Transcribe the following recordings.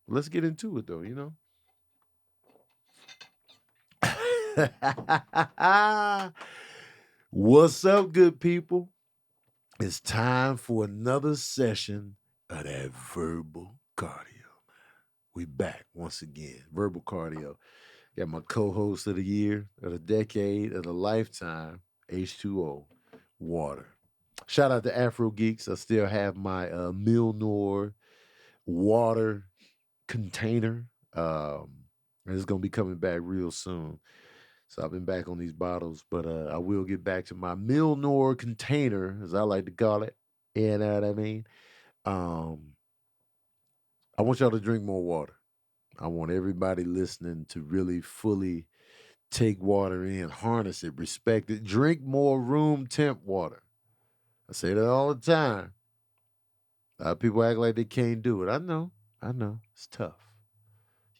Let's get into it though, What's up, good people? It's time for another session of that verbal cardio. We back once again. Verbal cardio. Got my co-host of the year, of the decade, of the lifetime, H2O, water. Shout out to Afro Geeks. I still have my Milnor water container. And it's gonna be coming back real soon. So I've been back on these bottles, but I will get back to my Milnor container, as I like to call it. You know what I mean? Um, I want y'all to drink more water. I want everybody listening to really fully take water in, harness it, respect it, drink more room temp water. I say that all the time. A lot of people act like they can't do it. I know. It's tough.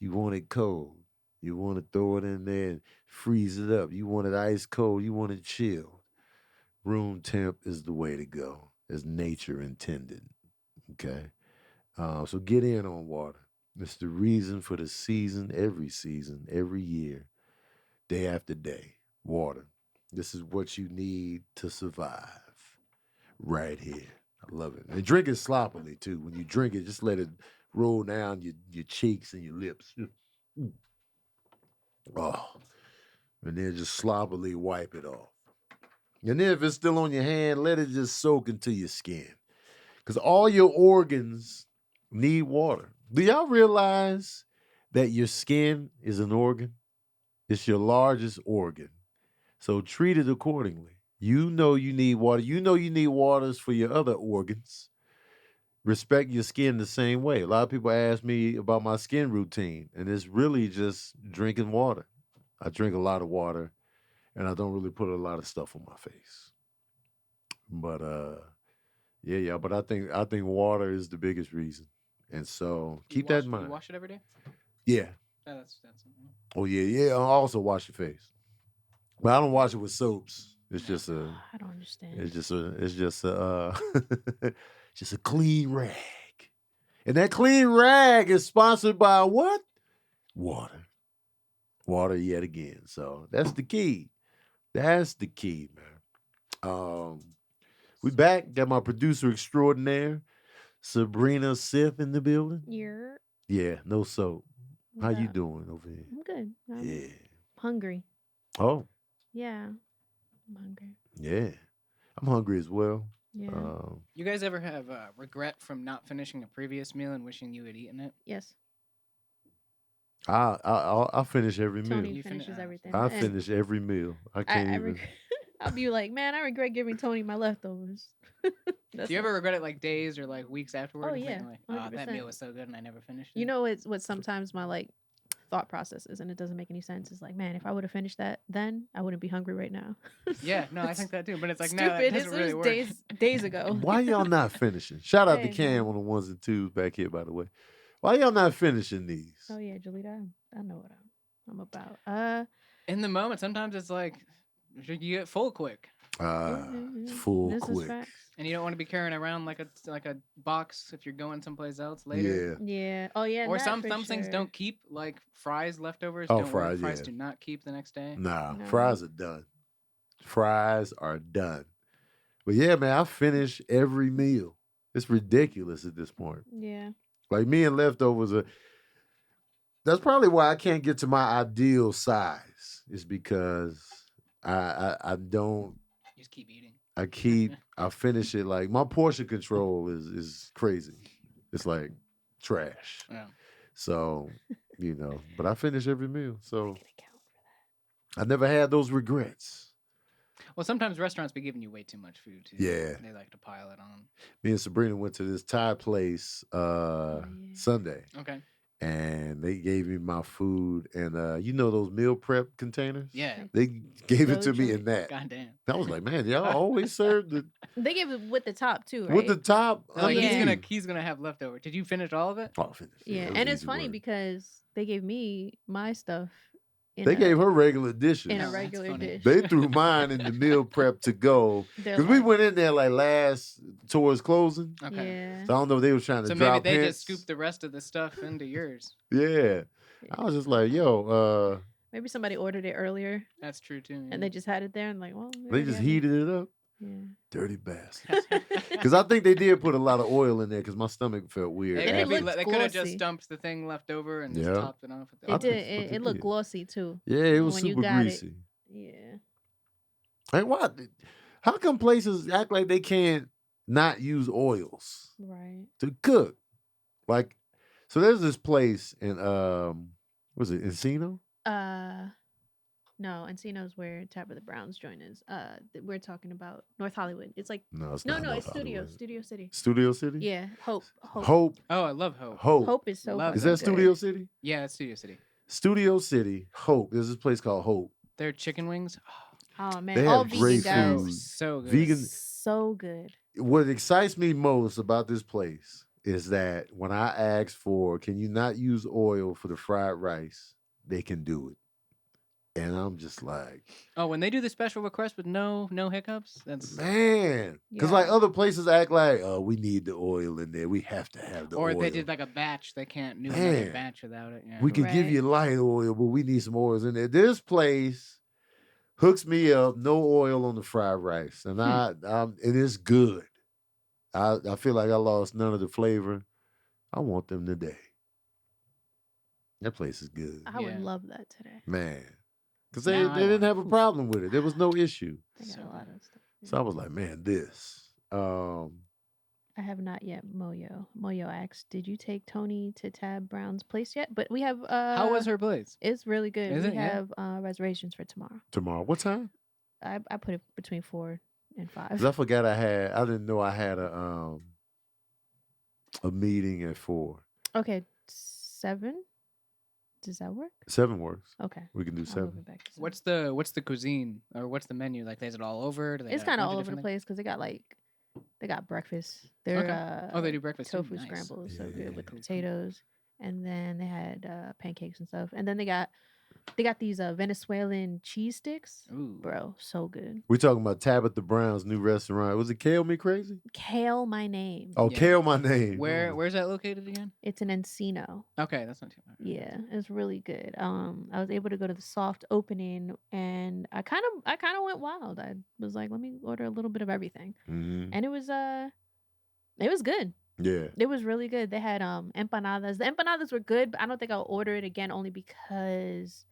You want it cold. You want to throw it in there and freeze it up. You want it ice cold. You want it chilled. Room temp is the way to go, as nature intended. Okay. So get in on water. It's the reason for the season, every year, day after day. Water. This is what you need to survive right here. I love it. And drink it sloppily too. When you drink it, just let it roll down your cheeks and your lips. Oh, and then just sloppily wipe it off. And then if it's still on your hand, let it just soak into your skin. Because all your organs need water. Do y'all realize that your skin is an organ? It's your largest organ. So treat it accordingly. You know you need water. You know you need waters for your other organs. Respect your skin the same way. A lot of people ask me about my skin routine, and it's really just drinking water. I drink a lot of water, and I don't really put a lot of stuff on my face. But yeah. But I think water is the biggest reason, and so Do you keep that wash? in Do you mind. wash it every day? Yeah. Yeah, that's. Oh yeah. I also wash your face, but I don't wash it with soaps. It's No. just a. I don't understand. It's just a. Just a clean rag, and that clean rag is sponsored by what? Water. Water yet again. So that's the key. That's the key, man. We back. Got my producer extraordinaire, Sabrina Sith in the building. You're Yeah, no soap. How what you up? doing over here? I'm good. I'm Yeah. hungry. Oh, Yeah, I'm hungry. yeah. I'm hungry as well. Yeah. Um, You guys ever have regret from not finishing a previous meal and wishing you had eaten it? Yes. I finish every meal. Tony You fin- finishes everything, I and finish every meal. I can't I even. I'll be like, man, I regret giving Tony my leftovers. Do you ever regret it like days or like weeks afterward? Oh and yeah, thinking like, oh, that 100%. meal was so good and I never finished You it. know, it's what sometimes my like thought process is, and it doesn't make any sense. It's like, man, if I would have finished that, then I wouldn't be hungry right now. Yeah, no, I It's think that too. But it's like, no, that stupid. It's doesn't really just work. days ago. Why y'all not finishing? Shout out to Hey Cam man. on the ones and twos back here, by the way. Why y'all not finishing these? Oh yeah, Julita, I know what I'm about. In the moment, sometimes it's like you get full quick, It's full This is quick. facts. and you don't want to be carrying around like a box if you're going someplace else later. Yeah. Yeah. Oh yeah. Or that some for things sure. don't keep, like fries leftovers. Oh, Don't work. fries, Fries yeah. do not keep the next day. Nah, No. fries are done. Fries are done. But yeah, man, I finish every meal. It's ridiculous at this point. Yeah. Like me and leftovers are. That's probably why I can't get to my ideal size. Is because I don't. You just keep eating. I finish it like my portion control is crazy. It's like trash. Yeah. So, but I finish every meal. So Make an account for I never had those regrets. Well, sometimes restaurants be giving you way too much food too. Yeah. They like to pile it on. Me and Sabrina went to this Thai place yeah. Sunday, Okay. and they gave me my food and you know those meal prep containers? Yeah. They gave it to me Doja. in that. Goddamn. I was like, man, y'all always serve the that. They gave it with the top too, right? with the top. No, like underneath. he's gonna have leftover. Did you finish all of it? Oh, I finished. Yeah, It was and it's easy funny work. because they gave me my stuff They gave her regular dishes. in Oh, a that's regular funny. dish. They threw mine in the meal prep to go. They're Because we like, went in there like last towards closing. Okay. yeah. So I don't know if they were trying to So maybe drop they hints. just scooped the rest of the stuff into yours. Yeah. I was just like, yo, Maybe somebody ordered it earlier That's true too. and they just had it there and like, well, they just heated it up. Yeah. Dirty bastards. Because I think they did put a lot of oil in there because my stomach felt weird. It And it could be looked they could have just glossy. dumped the thing left over and just Yeah. topped it off. With the I It think did. that's what It they looked did. glossy too. Yeah, it was When you super got it. greasy. Yeah. Like what? How come places act like they can't not use oils Right. to cook? Like, so there's this place in was it Encino? No, Encino's where Tabitha Brown's joint is. We're talking about North Hollywood. It's like No, it's no, not. no, North it's Studio, Hollywood. Studio City. Studio City? Yeah, Hope. Hope. Oh, I love Hope. Hope is so. Love Is fucking that good. Studio City? Yeah, it's Studio City. Studio City, Hope. There's this place called Hope. Their chicken wings. Oh man, They all have vegan great guys. food. So good. Vegan. So good. What excites me most about this place is that when I ask for, can you not use oil for the fried rice, they can do it. And I'm just like, Oh, when they do the special request with no hiccups, that's man. Because Yeah. like other places act like, oh, we need the oil in there. We have to have the or oil. if they did like a batch, they can't do Man. another batch without it. Yeah. We can give Right. you light oil, but we need some oils in there. This place hooks me up, no oil on the fried rice. And it is good. I feel like I lost none of the flavor. I want them today. That place is good. I Yeah. would love that today. Man. Because Now I they didn't want have a it. problem with it. There was no issue. I got So a lot of stuff. So I was like, man, this. I have not yet. Moyo. Moyo asks, "Did you take Tony to Tab Brown's place yet?" But we have. How was her place? It's really good. Is we it? Yeah. have reservations for tomorrow. Tomorrow. What time? I put it between 4 and 5. 'Cause I forgot I didn't know I had a meeting at 4. Okay, 7. Does that work? 7 works. Okay. We can do I'll 7. move it back to 7. What's the cuisine or what's the menu like? Is it all over? Do they It's have a kind of bunch all over the different place because they got breakfast. They're Okay. Oh, they do breakfast too? tofu Nice. scramble is so good with Yeah. the potatoes, and then they had pancakes and stuff, and then they got these Venezuelan cheese sticks, Ooh. bro, so good. We're talking about Tabitha Brown's new restaurant. Was it Kale Me Crazy? Kale my name. Oh, Yeah. Kale My Name. Where's that located again? It's an Encino. Okay, that's not too bad. Yeah, it's really good. I was able to go to the soft opening, and I kind of went wild. I was like, let me order a little bit of everything, Mhm. and it was good. Yeah. It was really good. They had empanadas. The empanadas were good, but I don't think I'll order it again only because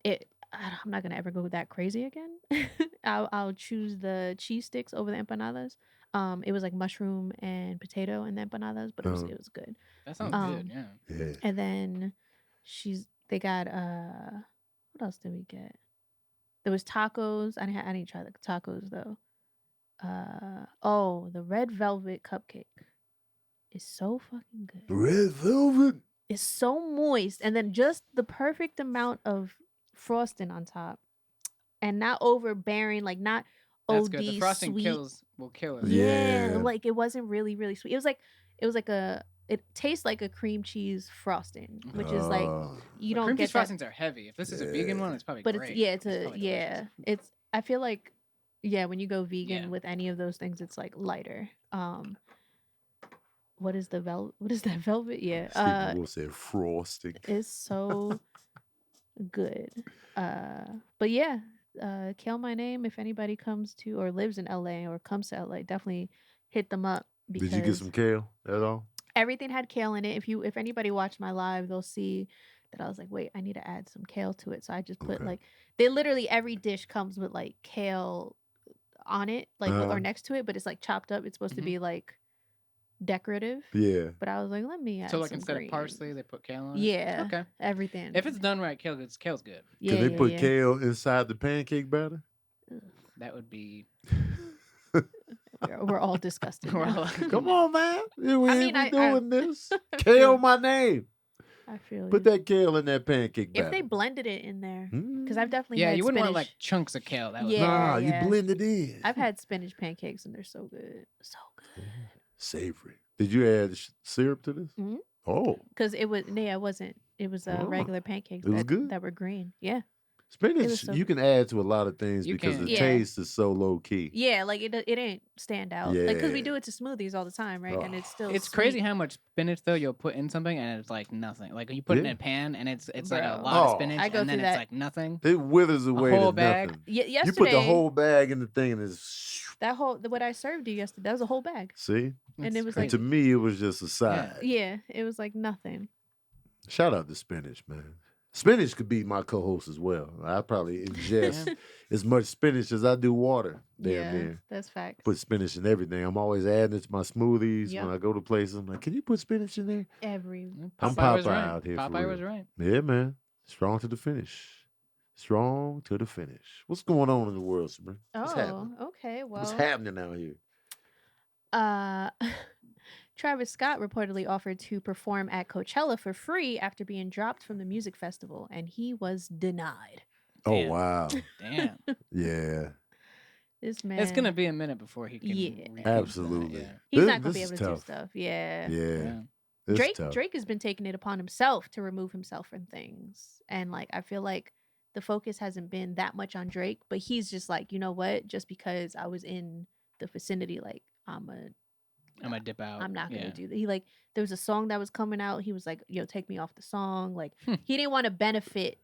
I'm not gonna ever go that crazy again. I'll choose the cheese sticks over the empanadas. It was like mushroom and potato and the empanadas, but it was good. That sounds good. Yeah. Yeah. And then they got what else did we get? There was tacos. I didn't try the tacos though. The red velvet cupcake is so fucking good. Red velvet. It's so moist, and then just the perfect amount of frosting on top, and not overbearing, like not That's OD good. The frosting sweet. will kill it. Yeah, Yeah. like it wasn't really really sweet. It tastes like a cream cheese frosting, which is like you don't cream get cheese that. frostings are heavy. If this is a vegan one, it's probably But great. it's probably delicious. it's I feel like when you go vegan Yeah. with any of those things, it's like lighter. What is that velvet? Yeah. Stephen will say frosting. It's so good. But yeah, Kale my name. If anybody comes to or lives in LA or comes to LA, definitely hit them up because Did you get some kale at all? everything had kale in it. If anybody watched my live, they'll see that I was like, wait, I need to add some kale to it. So I just put Okay. they literally every dish comes with like kale on it, like or next to it, but it's like chopped up. It's supposed to Mhm. be like decorative. Yeah. But I was like, let me add So like some instead greens. of parsley, they put kale on it. Yeah. Okay. Everything. If it's done right, kale's good. yeah, Can they yeah, put yeah. kale inside the pancake batter? That would be. We're all disgusted. We're now. all- Come on, man. We mean, ain't I- doing this. I Kale feel- my name. I feel Put you. that kale in that pancake batter. If they blended it in there, because Mm. I've definitely Yeah, had you wouldn't want spinach. like chunks of kale. That would Yeah. Nah, yeah. you blend it in. I've had spinach pancakes and they're so good, so good. Savory. Did you add syrup to this? Mhm. Oh. Because it wasn't. It was Oh, regular pancakes it was good? that were green. Yeah. Spinach, so you can add to a lot of things You because can. the Yeah. taste is so low key. Yeah, like it ain't stand out. Like because we Yeah. do it to smoothies all the time, right? And it's Oh. still It's sweet. crazy how much spinach though you'll put in something and it's like nothing. Like you put it in Yeah. a pan and it's like a Bro. lot of Oh. spinach I go and then through it's that. like nothing. It withers away whole to bag? nothing. Yesterday, You put the whole bag in the thing and it's... that whole what I served you yesterday, that was a whole bag. See? And It's it was And like to me, it was just a side. yeah, it was like nothing. Shout out to spinach, man. Spinach could be my co-host as well. I probably ingest as much spinach as I do water. Damn near. That's facts. Put spinach in everything. I'm always adding it to my smoothies. Yep. When I go to places, I'm like, can you put spinach in there? Every I'm Popeye was Popeye right. out here for Popeye real. was right. Yeah, man. Strong to the finish. Strong to the finish. What's going on in the world, Sabrina? What's happening? Okay. What's Well, happening out here? Travis Scott reportedly offered to perform at Coachella for free after being dropped from the music festival, and he was denied. Oh, Damn. wow. Damn. Yeah. This man, It's gonna be a minute before he can. Yeah. recoup that, Absolutely. yeah. he's This- not gonna this be is able to do tough. stuff. Yeah. Yeah. It's Drake tough. Drake has been taking it upon himself to remove himself from things, and like I feel like the focus hasn't been that much on Drake, but he's just like, you know what? Just because I was in the vicinity, like I'm gonna dip out. I'm not gonna Yeah. do that. He like there was a song that was coming out. He was like, "Yo, take me off the song." Like Hmm. he didn't want to benefit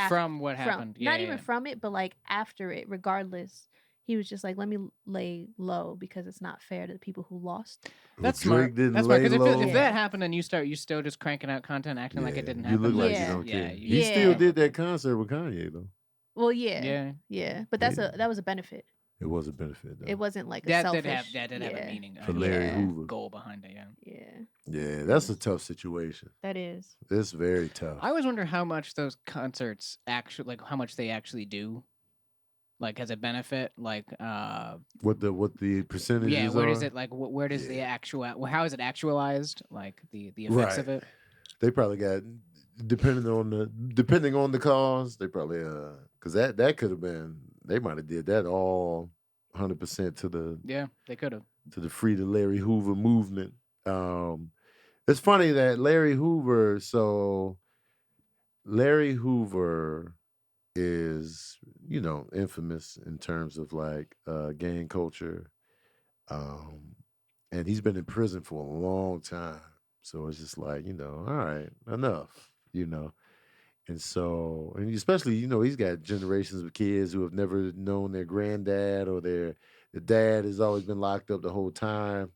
From what happened. not Yeah, even from it, but like after it. Regardless, he was just like, "Let me lay low because it's not fair to the people who lost." That's Drake smart. didn't That's lay smart. Because low. if that happened and you still just cranking out content, acting like it didn't You happen. look like Yeah. you don't Yeah, care. you- He still Yeah. did that concert with Kanye though. Well, yeah, Yeah. but that's Yeah. that was a benefit. It was a benefit though. It wasn't like a That selfish. did have a meaning. For Larry Yeah. Hoover. Goal behind it. Yeah. Yeah, Yeah, that's a tough situation. that is. It's very tough. I always wonder how much those concerts actually, like, how much they actually do, like, as a benefit. Like, What the percentages yeah, where are. does it like? Where does the Yeah. actual? Well, how is it actualized? Like the effects of Right. it. They probably got depending on the cause. They probably because that could have been they might have did that all 100% to the Yeah, they could have. Free the Larry Hoover movement. It's funny that Larry Hoover. So Larry Hoover is infamous in terms of like gang culture, and he's been in prison for a long time. So it's just like all right, enough, and so and especially he's got generations of kids who have never known their granddad or the dad has always been locked up the whole time.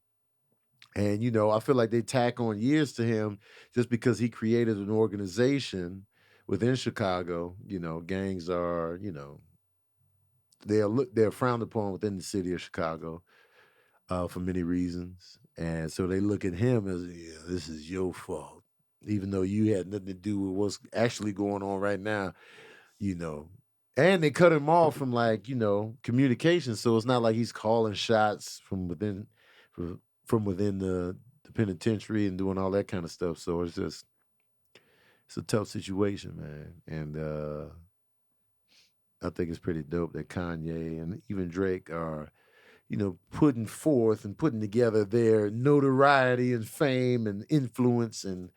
And I feel like they tack on years to him just because he created an organization within Chicago. Gangs are, they're frowned upon within the city of Chicago for many reasons. And so they look at him as, this is your fault, even though you had nothing to do with what's actually going on right now, And they cut him off from communication. So it's not like he's calling shots from within the penitentiary and doing all that kind of stuff. So it's a tough situation, man. And I think it's pretty dope that Kanye and even Drake are, putting forth and putting together their notoriety and fame and influence and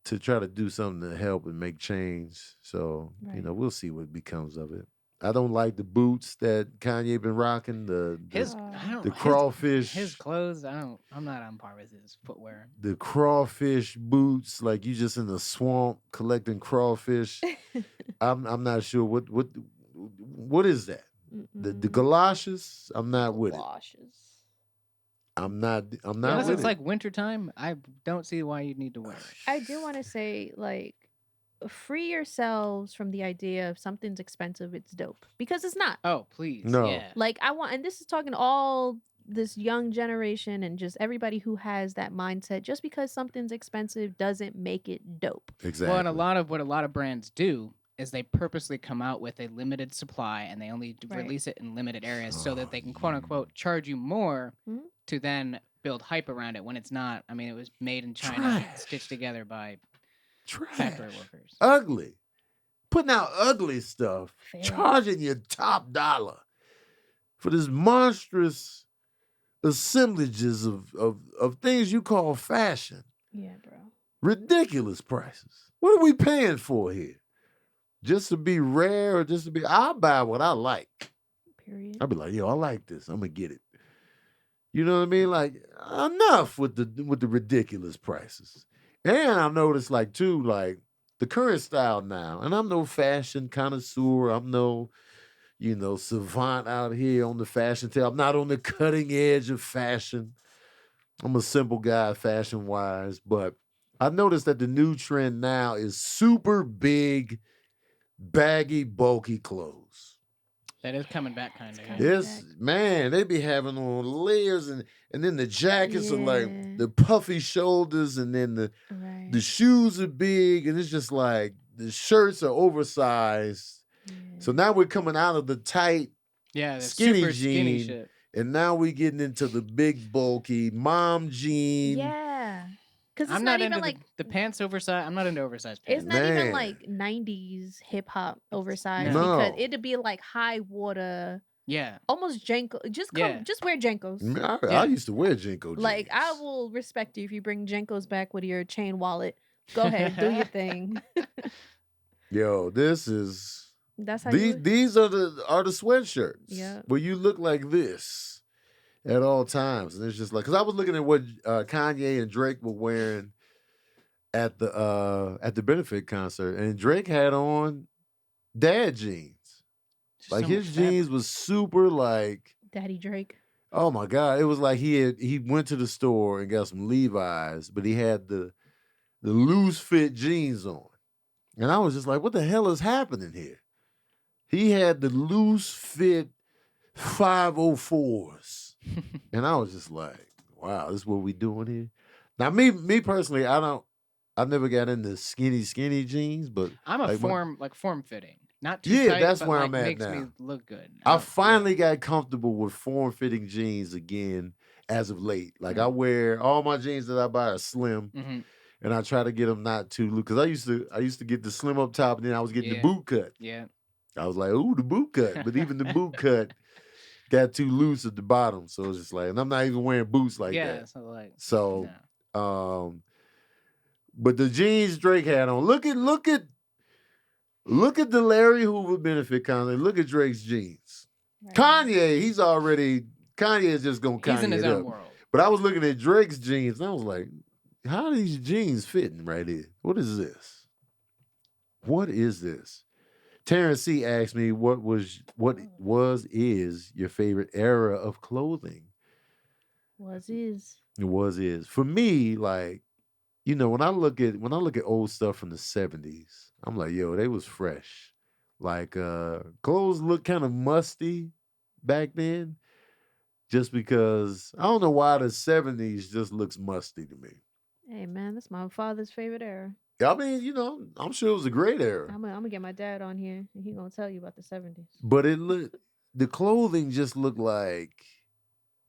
to try to do something to help and make change. So, Right. We'll see what becomes of it. I don't like the boots that Kanye been rocking, the crawfish. His clothes. I'm not on par with his footwear. The crawfish boots, like you just in the swamp collecting crawfish. I'm not sure what is that? The galoshes? I'm not with it. I'm not Unless with it's it. like wintertime, I don't see why you'd need to wear it. I do want to say, like, free yourselves from the idea of something's expensive, it's dope. Because it's not. Oh, please. No. Yeah. Like, and this is talking to all this young generation and just everybody who has that mindset. Just because something's expensive doesn't make it dope. Exactly. Well, and what a lot of brands do is they purposely come out with a limited supply and they only release it in limited areas so that they can quote unquote charge you more to then build hype around it when it's not. I mean, it was made in China, stitched together by factory workers. Ugly. Putting out ugly stuff, Fair. charging you top dollar for this monstrous assemblages of things you call fashion. Yeah, bro. Ridiculous prices. What are we paying for here? Just to be rare or just to be... I'll buy what I like. Period. I'll be like, yo, I like this. I'm going to get it. You know what I mean? Like, enough with the ridiculous prices. And I noticed, like, too, like, the current style now, and I'm no fashion connoisseur. I'm no, savant out here on the fashion tail. I'm not on the cutting edge of fashion. I'm a simple guy fashion-wise. But I noticed that the new trend now is super big, baggy, bulky clothes. That is coming back, kind of. Yes, man, they be having on layers and then the jackets are like the puffy shoulders and then the shoes are big and it's just like the shirts are oversized. Yeah. So now we're coming out of the tight, skinny jean, shit. And now we're getting into the big, bulky mom jean. Yeah. Because I'm not even into the pants oversized. I'm not into oversized pants. It's not even like 90s hip hop oversized because it'd be like high water. Yeah. Almost Jenko. Just wear Jenkos. I used to wear Jenko jeans. Like, I will respect you if you bring Jenkos back with your chain wallet. Go ahead, do your thing. Yo, this is... That's how these are the sweatshirts. Yeah. Where you look like this at all times. And it's just like, because I was looking at what Kanye and Drake were wearing at the benefit concert, and Drake had on dad jeans. Like, his jeans was super like Daddy Drake. Oh my God. It was like he went to the store and got some Levi's, but he had the loose fit jeans on. And I was just like, what the hell is happening here? He had the loose fit 504s. And I was just like, wow, this is what we doing here. Now, me personally, I never got into skinny jeans, but I'm a form fitting. Not too tight, that's but where like I'm at makes now. me look good. I finally got comfortable with form-fitting jeans again as of late. Like, I wear all my jeans that I buy are slim, and I try to get them not too loose. Because I used to get the slim up top, and then I was getting the boot cut. Yeah, I was like, ooh, the boot cut. But even the boot cut got too loose at the bottom, so it's just like, and I'm not even wearing boots like that. But the jeans Drake had on, look at the Larry Hoover benefit concert. Look at Drake's jeans. Right. Kanye is just gonna Kanye He's in his it own up. world. But I was looking at Drake's jeans and I was like, how are these jeans fitting right here? What is this? What is this? Terrence C asked me what is your favorite era of clothing? Is. For me, like, when I look at old stuff from the 70s, I'm like, yo, they was fresh. Like, clothes look kind of musty back then, just because I don't know why the 70s just looks musty to me. Hey man, that's my father's favorite era. I mean, I'm sure it was a great era. I'm gonna get my dad on here, and he gonna tell you about the 70s. But the clothing just looked like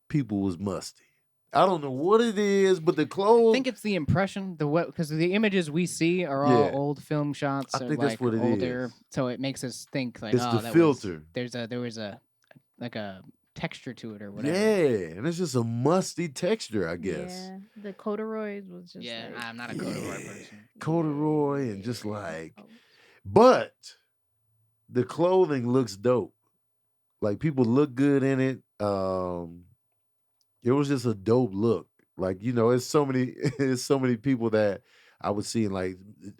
people was musty. I don't know what it is, but the clothes... I think it's the impression, because the images we see are all old film shots. I think that's what it older, is. So it makes us think like, it's the filter. There was a texture to it or whatever. Yeah, and it's just a musty texture, I guess. Yeah, the corduroys was just I'm not a corduroy person. Corduroy and just like... But the clothing looks dope. Like, people look good in it. It was just a dope look. Like, it's so many people that I would see in like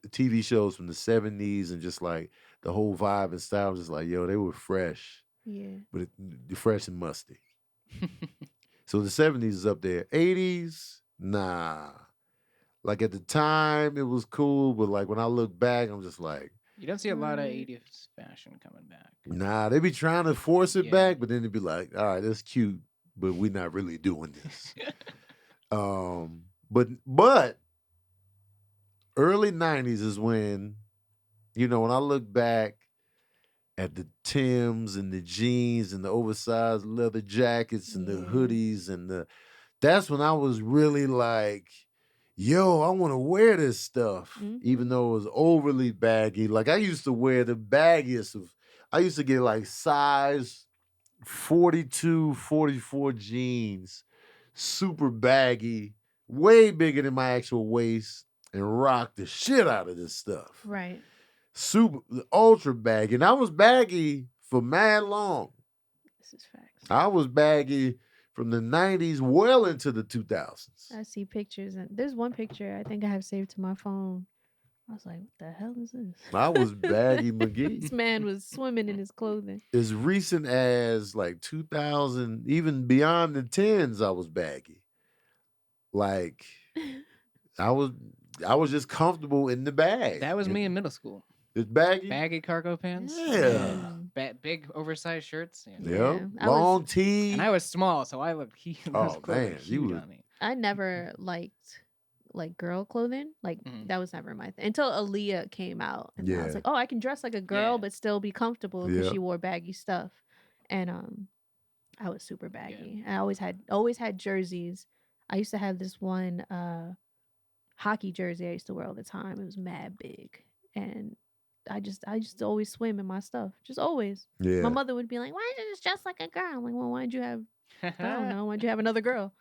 TV shows from the 70s and just like the whole vibe and style was just like, yo, they were fresh. Yeah. But fresh and musty. So the 70s is up there. 80s, nah. Like, at the time it was cool, but like when I look back, I'm just like, you don't see a lot of 80s fashion coming back. Nah, they be trying to force it back, but then it'd be like, all right, that's cute, but we're not really doing this. But early 90s is when, when I look back at the Timbs and the jeans and the oversized leather jackets and the hoodies that's when I was really like, yo, I want to wear this stuff, even though it was overly baggy. Like, I used to wear the baggiest I used to get like size 42, 44 jeans, super baggy, way bigger than my actual waist. and rock the shit out of this stuff. Right. Super ultra baggy. And I was baggy for mad long. This is facts. I was baggy from the 90s well into the 2000s. I see pictures, and there's one picture I think I have saved to my phone. I was like, what the hell is this? I was baggy McGee. This man was swimming in his clothing. As recent as like 2000, even beyond the 10s, I was baggy. Like, I was just comfortable in the bag. That was me in middle school. It's baggy? Baggy cargo pants. Yeah. Big oversized shirts. Yeah. Long tee. And I was small, so I looked huge. Oh, man. You on me. I never liked like girl clothing. Like that was never my thing until Aaliyah came out. And I was like, oh, I can dress like a girl but still be comfortable because she wore baggy stuff. And I was super baggy. I always had jerseys. I used to have this one hockey jersey I used to wear all the time. It was mad big. And I just always swim in my stuff. Just always. Yeah. My mother would be like, why did you just dress like a girl? I'm like, well, why'd you have I don't know, why'd you have another girl?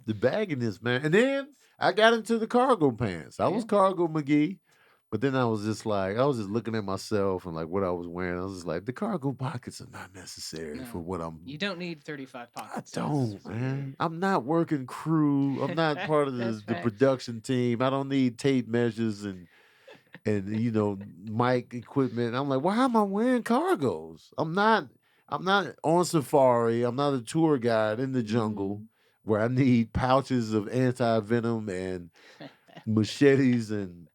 The bagginess, man. And then I got into the cargo pants. I was cargo McGee. But then I was just looking at myself and like what I was wearing. I was just like, the cargo pockets are not necessary for what I'm. You don't need 35 pockets. I don't, man. I'm not working crew. I'm not part of the production team. I don't need tape measures and mic equipment. I'm like, why am I wearing cargos? I'm not on safari. I'm not a tour guide in the jungle where I need pouches of anti-venom and machetes and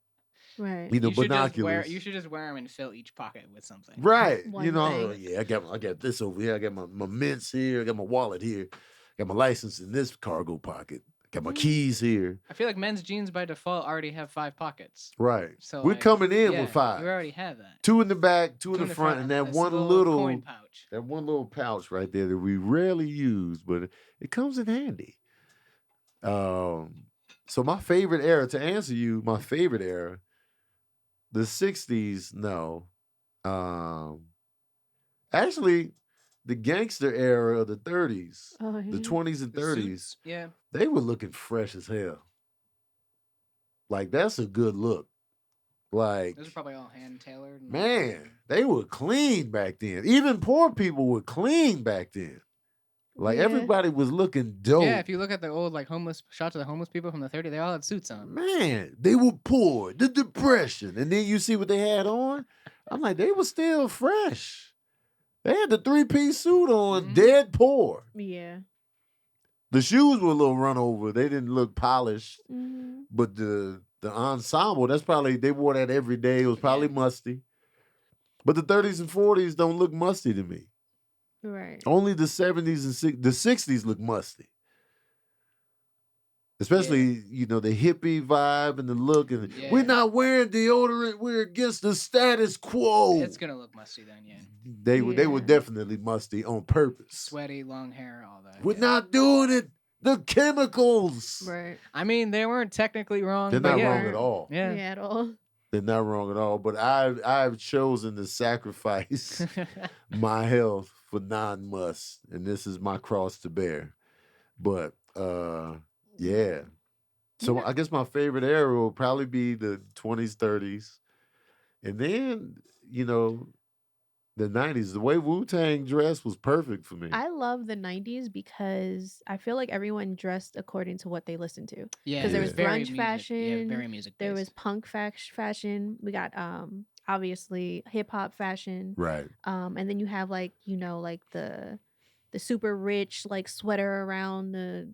binoculars. You should just wear them and fill each pocket with something. Right. I got this over here. I got my mints here. I got my wallet here. I got my license in this cargo pocket. Got my keys here. I feel like men's jeans by default already have 5 pockets. Right. So we're coming in with 5. You already have that. 2 in the back, 2 in the front, and that one little coin pouch. That one little pouch right there that we rarely use, but it comes in handy. So my favorite era, to answer you, my favorite era, the 60s, no. Actually, the gangster era of the 30s, the 20s and 30s, they were looking fresh as hell. Like, that's a good look. Like, those are probably all hand tailored. Man, they were clean back then. Even poor people were clean back then. Like, everybody was looking dope. Yeah, if you look at the old homeless shots of the homeless people from the 30s, they all had suits on. Man, they were poor. The Depression. And then you see what they had on. I'm like, they were still fresh. They had the 3-piece suit on, dead poor. Yeah. The shoes were a little run over. They didn't look polished. But the ensemble, that's probably, they wore that every day. It was probably musty. But the 30s and 40s don't look musty to me. Right. Only the 70s and the 60s look musty. Especially, the hippie vibe and the look. And we're not wearing deodorant. We're against the status quo. It's going to look musty then, They were definitely musty on purpose. Sweaty, long hair, all that. We're not doing it. The chemicals. Right. I mean, they weren't technically wrong. They're not wrong at all. Yeah, at all. They're not wrong at all. But I've chosen to sacrifice my health for non-must. And this is my cross to bear. But yeah. So I guess my favorite era will probably be the 20s, 30s. And then, the 90s. The way Wu-Tang dressed was perfect for me. I love the 90s because I feel like everyone dressed according to what they listened to. Yeah. Because there was grunge fashion. Very music-based. There was punk fashion. We got obviously hip-hop fashion. Right. And then you have the super rich sweater around the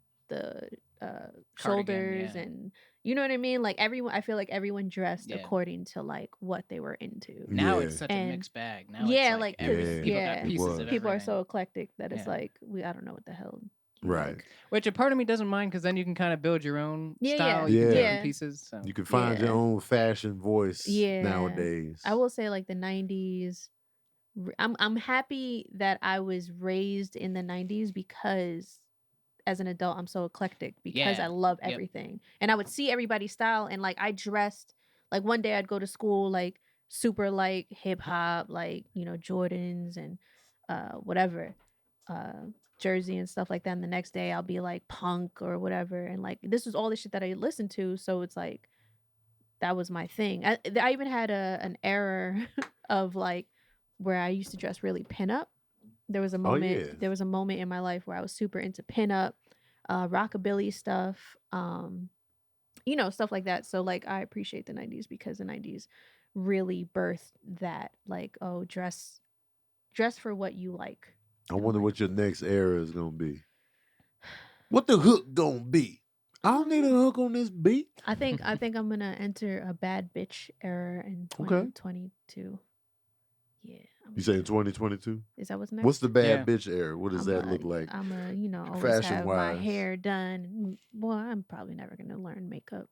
shoulders and you know what I mean? Like I feel like everyone dressed according to what they were into. Now it's such a mixed bag. Now people are so eclectic that it's I don't know what the hell. Right. Which a part of me doesn't mind because then you can kind of build your own style. Pieces. So. You can find your own fashion voice nowadays. I will say the 90s. I'm happy that I was raised in the 90s because as an adult, I'm so eclectic because I love everything. And I would see everybody's style and I dressed one day I'd go to school super hip hop, Jordans and whatever. Jersey and stuff like that. And the next day I'll be like punk or whatever. And like this was all the shit that I listened to. So it's like that was my thing. I even had an error of like where I used to dress really pinup. There was a moment. yeah. There was a moment in my life where I was super into pinup, rockabilly stuff, stuff like that. So like I appreciate the '90s because the '90s really birthed that. Like, oh, dress for what you like. I wonder what your next era is gonna be. What the hook gonna be? I don't need a hook on this beat. I think I'm gonna enter a bad bitch era in 2022. Yeah. You saying 2022? Is that what's next? What's the bad bitch era? What does that look like? I'm always fashion have my wise? hair done. Boy, I'm probably never gonna learn makeup.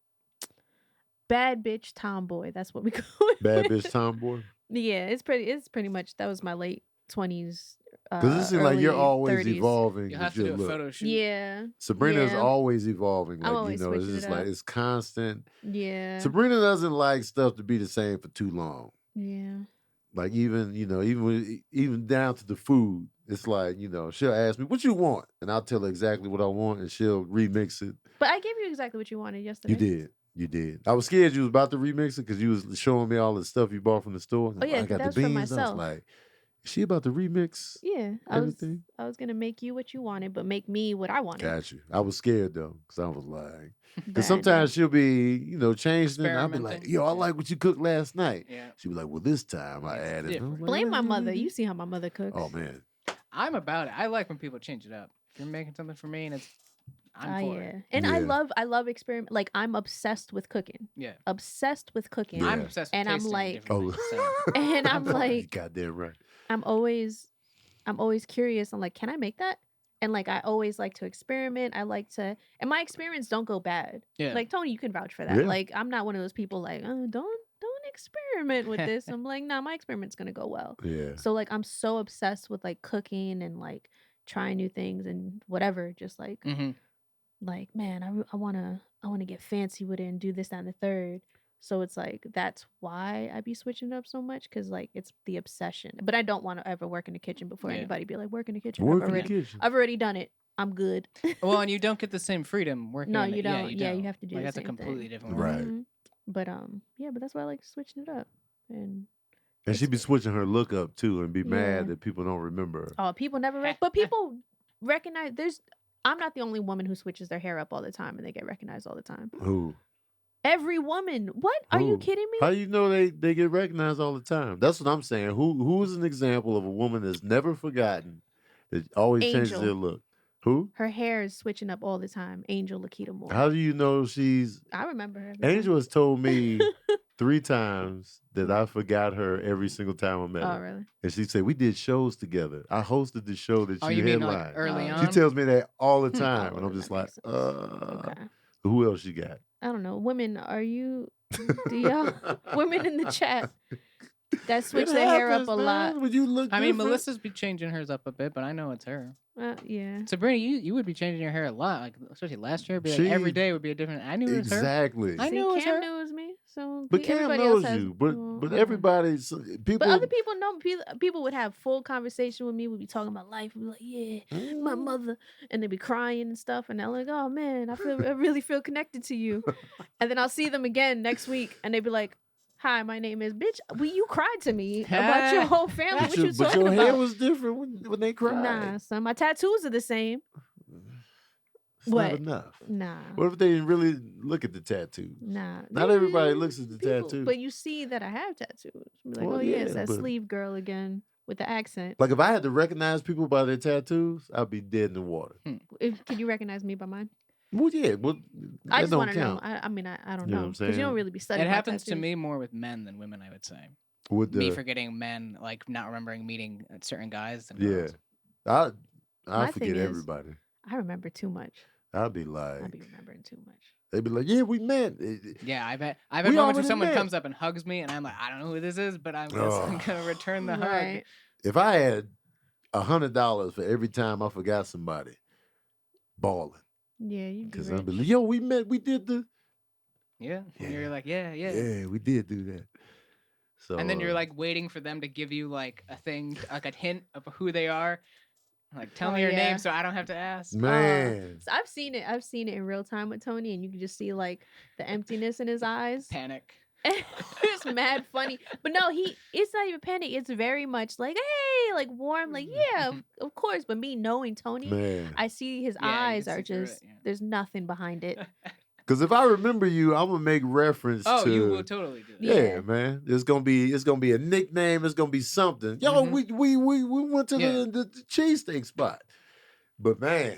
Bad bitch tomboy. That's what we call it. Bad bitch tomboy. Yeah, it's pretty much that was my late 20s. Because it seems like you're always 30s. evolving. You have to do a photo shoot. Yeah. Sabrina's always evolving. Like, I'm always it's switching just it like up. it's constant. Yeah. Sabrina doesn't like stuff to be the same for too long. Yeah. Like even down to the food, it's like, she'll ask me, what you want? And I'll tell her exactly what I want and she'll remix it. But I gave you exactly what you wanted yesterday. You did. I was scared you was about to remix it because you was showing me all the stuff you bought from the store. Oh yeah, I got that was the for beans. I was myself. like, is she about to remix? Yeah, everything? I was gonna make you what you wanted, but make me what I wanted. Got you. I was scared though, because I was like, because Bad sometimes bitch. she'll be, changing it. And I'll be like, Experimenting. yo, I like what you cooked last night. Yeah. She'll be like, well, this time I It's added. different. I'm like, Blame my mother. You see how my mother cooks. Oh man. I'm about it. I like when people change it up. If you're making something for me and I'm for it. And Yeah. I love experiment. Like I'm obsessed with cooking. Yeah. Obsessed with cooking. Yeah. I'm obsessed with And I'm tasting like- different things, so. And I'm You like, goddamn right. I'm always curious. I'm like, can I make that? And like I always like to experiment. I like to, and my experiments don't go bad. Yeah. Like Tony, you can vouch for that. Yeah. Like I'm not one of those people like, don't experiment with this. I'm like, no, my experiment's gonna go well. Yeah. So like I'm so obsessed with like cooking and like trying new things and whatever. Just like Mhm. like man, I wanna get fancy with it and do this, that, and the third. So it's like that's why I be switching it up so much because like it's the obsession. But I don't want to ever work in the kitchen before Yeah. anybody be like work in the kitchen. Work in the kitchen. I've already done it. I'm good. Well, and you don't get the same freedom working. No, in it. you don't. Yeah, You have to do like the that's a same completely thing. different Right. world. Mhm. But but that's why I like switching it up. And And she be switching her look up too and be Yeah. mad that people don't remember her. people never but people recognize I'm not the only woman who switches their hair up all the time and they get recognized all the time. Who? Every woman. What? Are you Who? kidding me? How you know they get recognized all the time? That's what I'm saying. Who is an example of a woman that's never forgotten, that always changes Angel. their look? Who? Her hair is switching up all the time. Angel Lakita Moore. How do you know she's... I remember her. every time. Angel has told me 3 times that I forgot her every single time I met Oh, her. really? And she said, we did shows together. I hosted the show that Oh, she you mean headlined. like early Oh. She on? tells me that all the Oh, time. And well, I'm just that like, makes sense. Okay. who else she got? I don't know. Women, are you... Do y'all... Women in the chat that switch It their hair up happens, a man, lot. when you look I mean, different. Melissa's be changing hers up a bit, but I know it's her. Yeah. Sabrina, you would be changing your hair a lot, like especially last year. Be like She- every day would be a different. I knew it was her. Exactly. I See, knew it was Cam her. knew it was me. So But Cam everybody knows else has, you. But well, but I don't know. everybody's people. But other people know. People would have full conversation with me. Would be talking about life. We'd be like, yeah, my mother, and they'd be crying and stuff. And I'm like, oh man, I really feel connected to you. And then I'll see them again next week, and they'd be like, hi, my name is bitch. You cried to me about your whole family. What you But talking your hair about? was different when they cried. Nah, son, my tattoos are the same. It's What? not enough. Nah, What if they didn't really look at the tattoos? nah. Not everybody looks at the tattoo. But you see that I have tattoos. Be like, Well, oh yeah, it's yeah, that but- sleeve girl again with the accent. Like if I had to recognize people by their tattoos, I'd be dead in the water. Can you recognize me by mine? Well, yeah, well, I that just don't want to know. count. I mean, I don't You know what know I'm because you saying? don't really be studying. It my happens to tattoos. me more with men than women, I would say. With Me the, forgetting men, like not remembering meeting certain guys. Than yeah, girls. I My forget thing is- everybody. I remember too much. I'd be like, I be remembering too much. they'd be like, yeah, we met. Yeah, I've had We moments where already someone met. comes up and hugs me, and I'm like, I don't know who this is, but I'm just Oh. gonna return the hug. Right. If I had $100 for every time I forgot somebody, balling. Yeah, you be Because rich. I'd be like, yo, we met, we did the... Yeah. And Yeah. you're like, yeah. Yeah, we did do that. So, And then you're like waiting for them to give you like a thing, like a hint of who they are. Like, tell me your name so I don't have to ask. Man. So I've seen it. I've seen it in real time with Tony, and you can just see like the emptiness in his eyes. Panic. It's mad funny. But no, it's not even panic. It's very much like, hey, like warm, like, yeah, of course. But me knowing Tony, Man. I see his eyes are just, there's nothing behind it. Because if I remember you, I'm gonna make reference to. Oh, you will totally do that. Yeah, man. It's gonna be a nickname. It's gonna be something. Yo, we went to the cheesesteak spot. But man,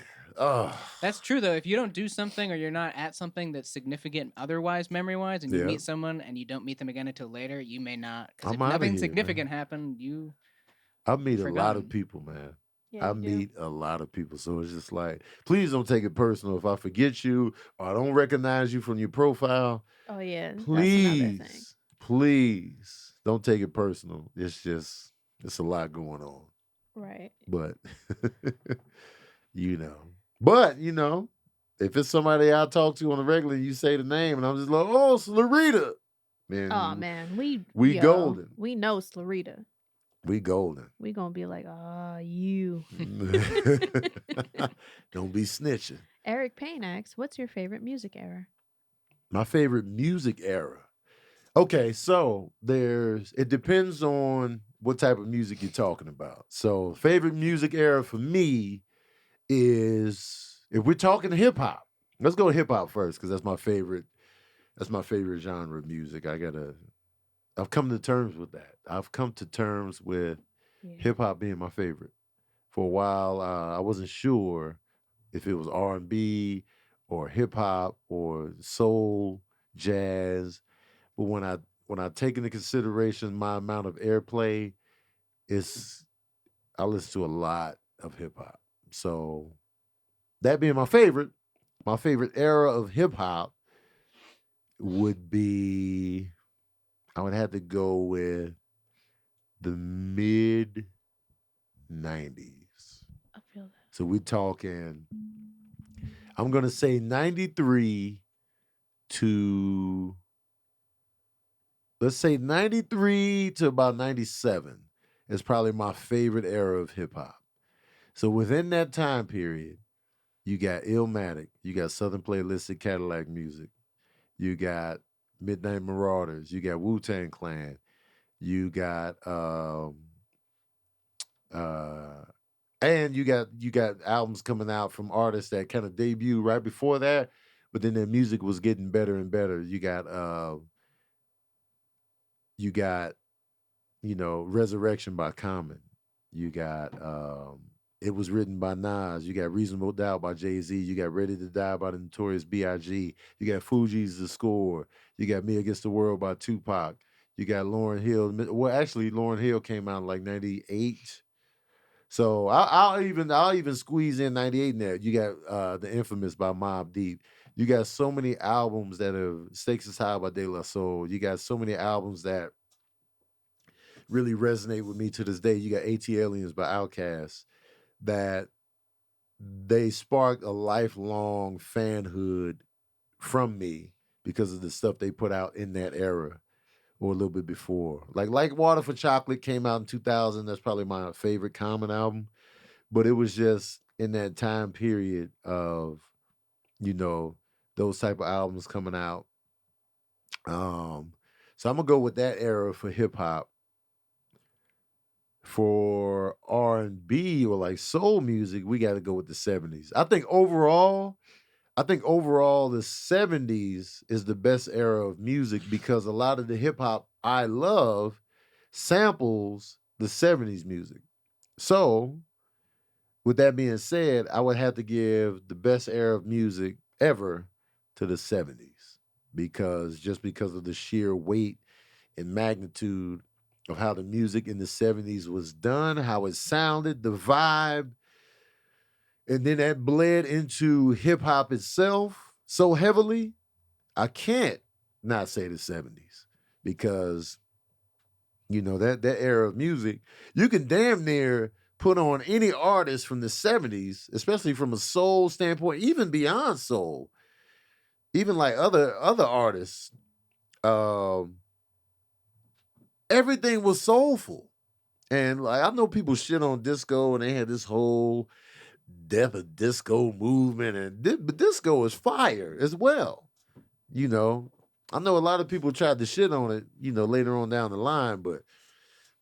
that's true though. If you don't do something or you're not at something that's significant otherwise, memory wise, and you meet someone and you don't meet them again until later, you may not. Because if nothing significant happened, I meet a lot of people, man. Yeah, I meet a lot of people. So it's just like, please don't take it personal if I forget you or I don't recognize you from your profile. Oh, yeah. Please don't take it personal. It's a lot going on. Right. But, But, if it's somebody I talk to on a regular, you say the name and I'm just like, oh, Slurita. Man, oh, man. We golden. We know Slurita. We golden. We gonna be like, you. Don't be snitching. Eric Payne asks, what's your favorite music era? My favorite music era. Okay, so it depends on what type of music you're talking about. So favorite music era for me is, if we're talking hip hop, let's go hip hop first, because that's my favorite genre of music. I've come to terms with that. I've come to terms with hip hop being my favorite. For a while, I wasn't sure if it was R&B or hip hop or soul, jazz. But when I take into consideration my amount of airplay, I listen to a lot of hip hop. So that being my favorite era of hip hop would be, I would have to go with the mid 90s. I feel that. So we're talking, I'm going to say 93 to, let's say 93 to about 97 is probably my favorite era of hip hop. So within that time period, you got Illmatic, you got Southern Playlistic Cadillac Music, you got Midnight Marauders, you got Wu-Tang Clan, you got and you got albums coming out from artists that kind of debut right before that, but then their music was getting better and better. You got Resurrection by Common. You got It Was Written by Nas. You got Reasonable Doubt by Jay-Z. You got Ready to Die by the Notorious B.I.G. You got Fugees The Score. You got Me Against the World by Tupac. You got Lauryn Hill. Well, actually, Lauryn Hill came out in like 98. So I'll even squeeze in 98 in there. You got The Infamous by Mobb Deep. You got so many albums that have Stakes Is High by De La Soul. You got so many albums that really resonate with me to this day. You got AT Aliens by Outkast, that they sparked a lifelong fanhood from me because of the stuff they put out in that era or a little bit before. Like Water for Chocolate came out in 2000. That's probably my favorite Common album. But it was just in that time period of, those type of albums coming out. So I'm going to go with that era for hip hop. For R&B or like soul music, we got to go with the 70s. I think overall, the 70s is the best era of music because a lot of the hip hop I love samples the 70s music. So, with that being said, I would have to give the best era of music ever to the 70s because of the sheer weight and magnitude of how the music in the 70s was done, how it sounded, the vibe. And then that bled into hip hop itself so heavily, I can't not say the 70s because, that era of music, you can damn near put on any artist from the 70s, especially from a soul standpoint, even beyond soul, even like other artists. Everything was soulful. And like I know people shit on disco, and they had this whole death of disco movement, and but disco is fire as well. You know, I know a lot of people tried to shit on it, you know, later on down the line, but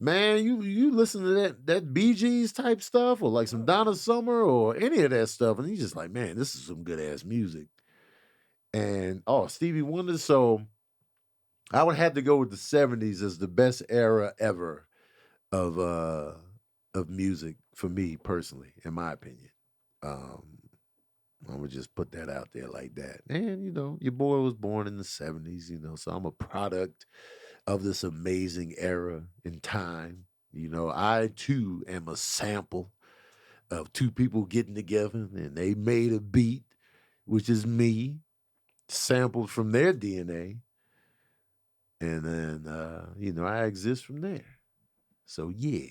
man, you listen to that Bee Gees type stuff, or like some Donna Summer, or any of that stuff, and you just like, man, this is some good ass music. And Stevie Wonder. So I would have to go with the 70s as the best era ever of music for me personally, in my opinion. I'm gonna just put that out there like that. And you know, your boy was born in the 70s, you know, so I'm a product of this amazing era in time. You know, I too am a sample of two people getting together and they made a beat, which is me, sampled from their DNA. And then you know, I exist from there. So yeah,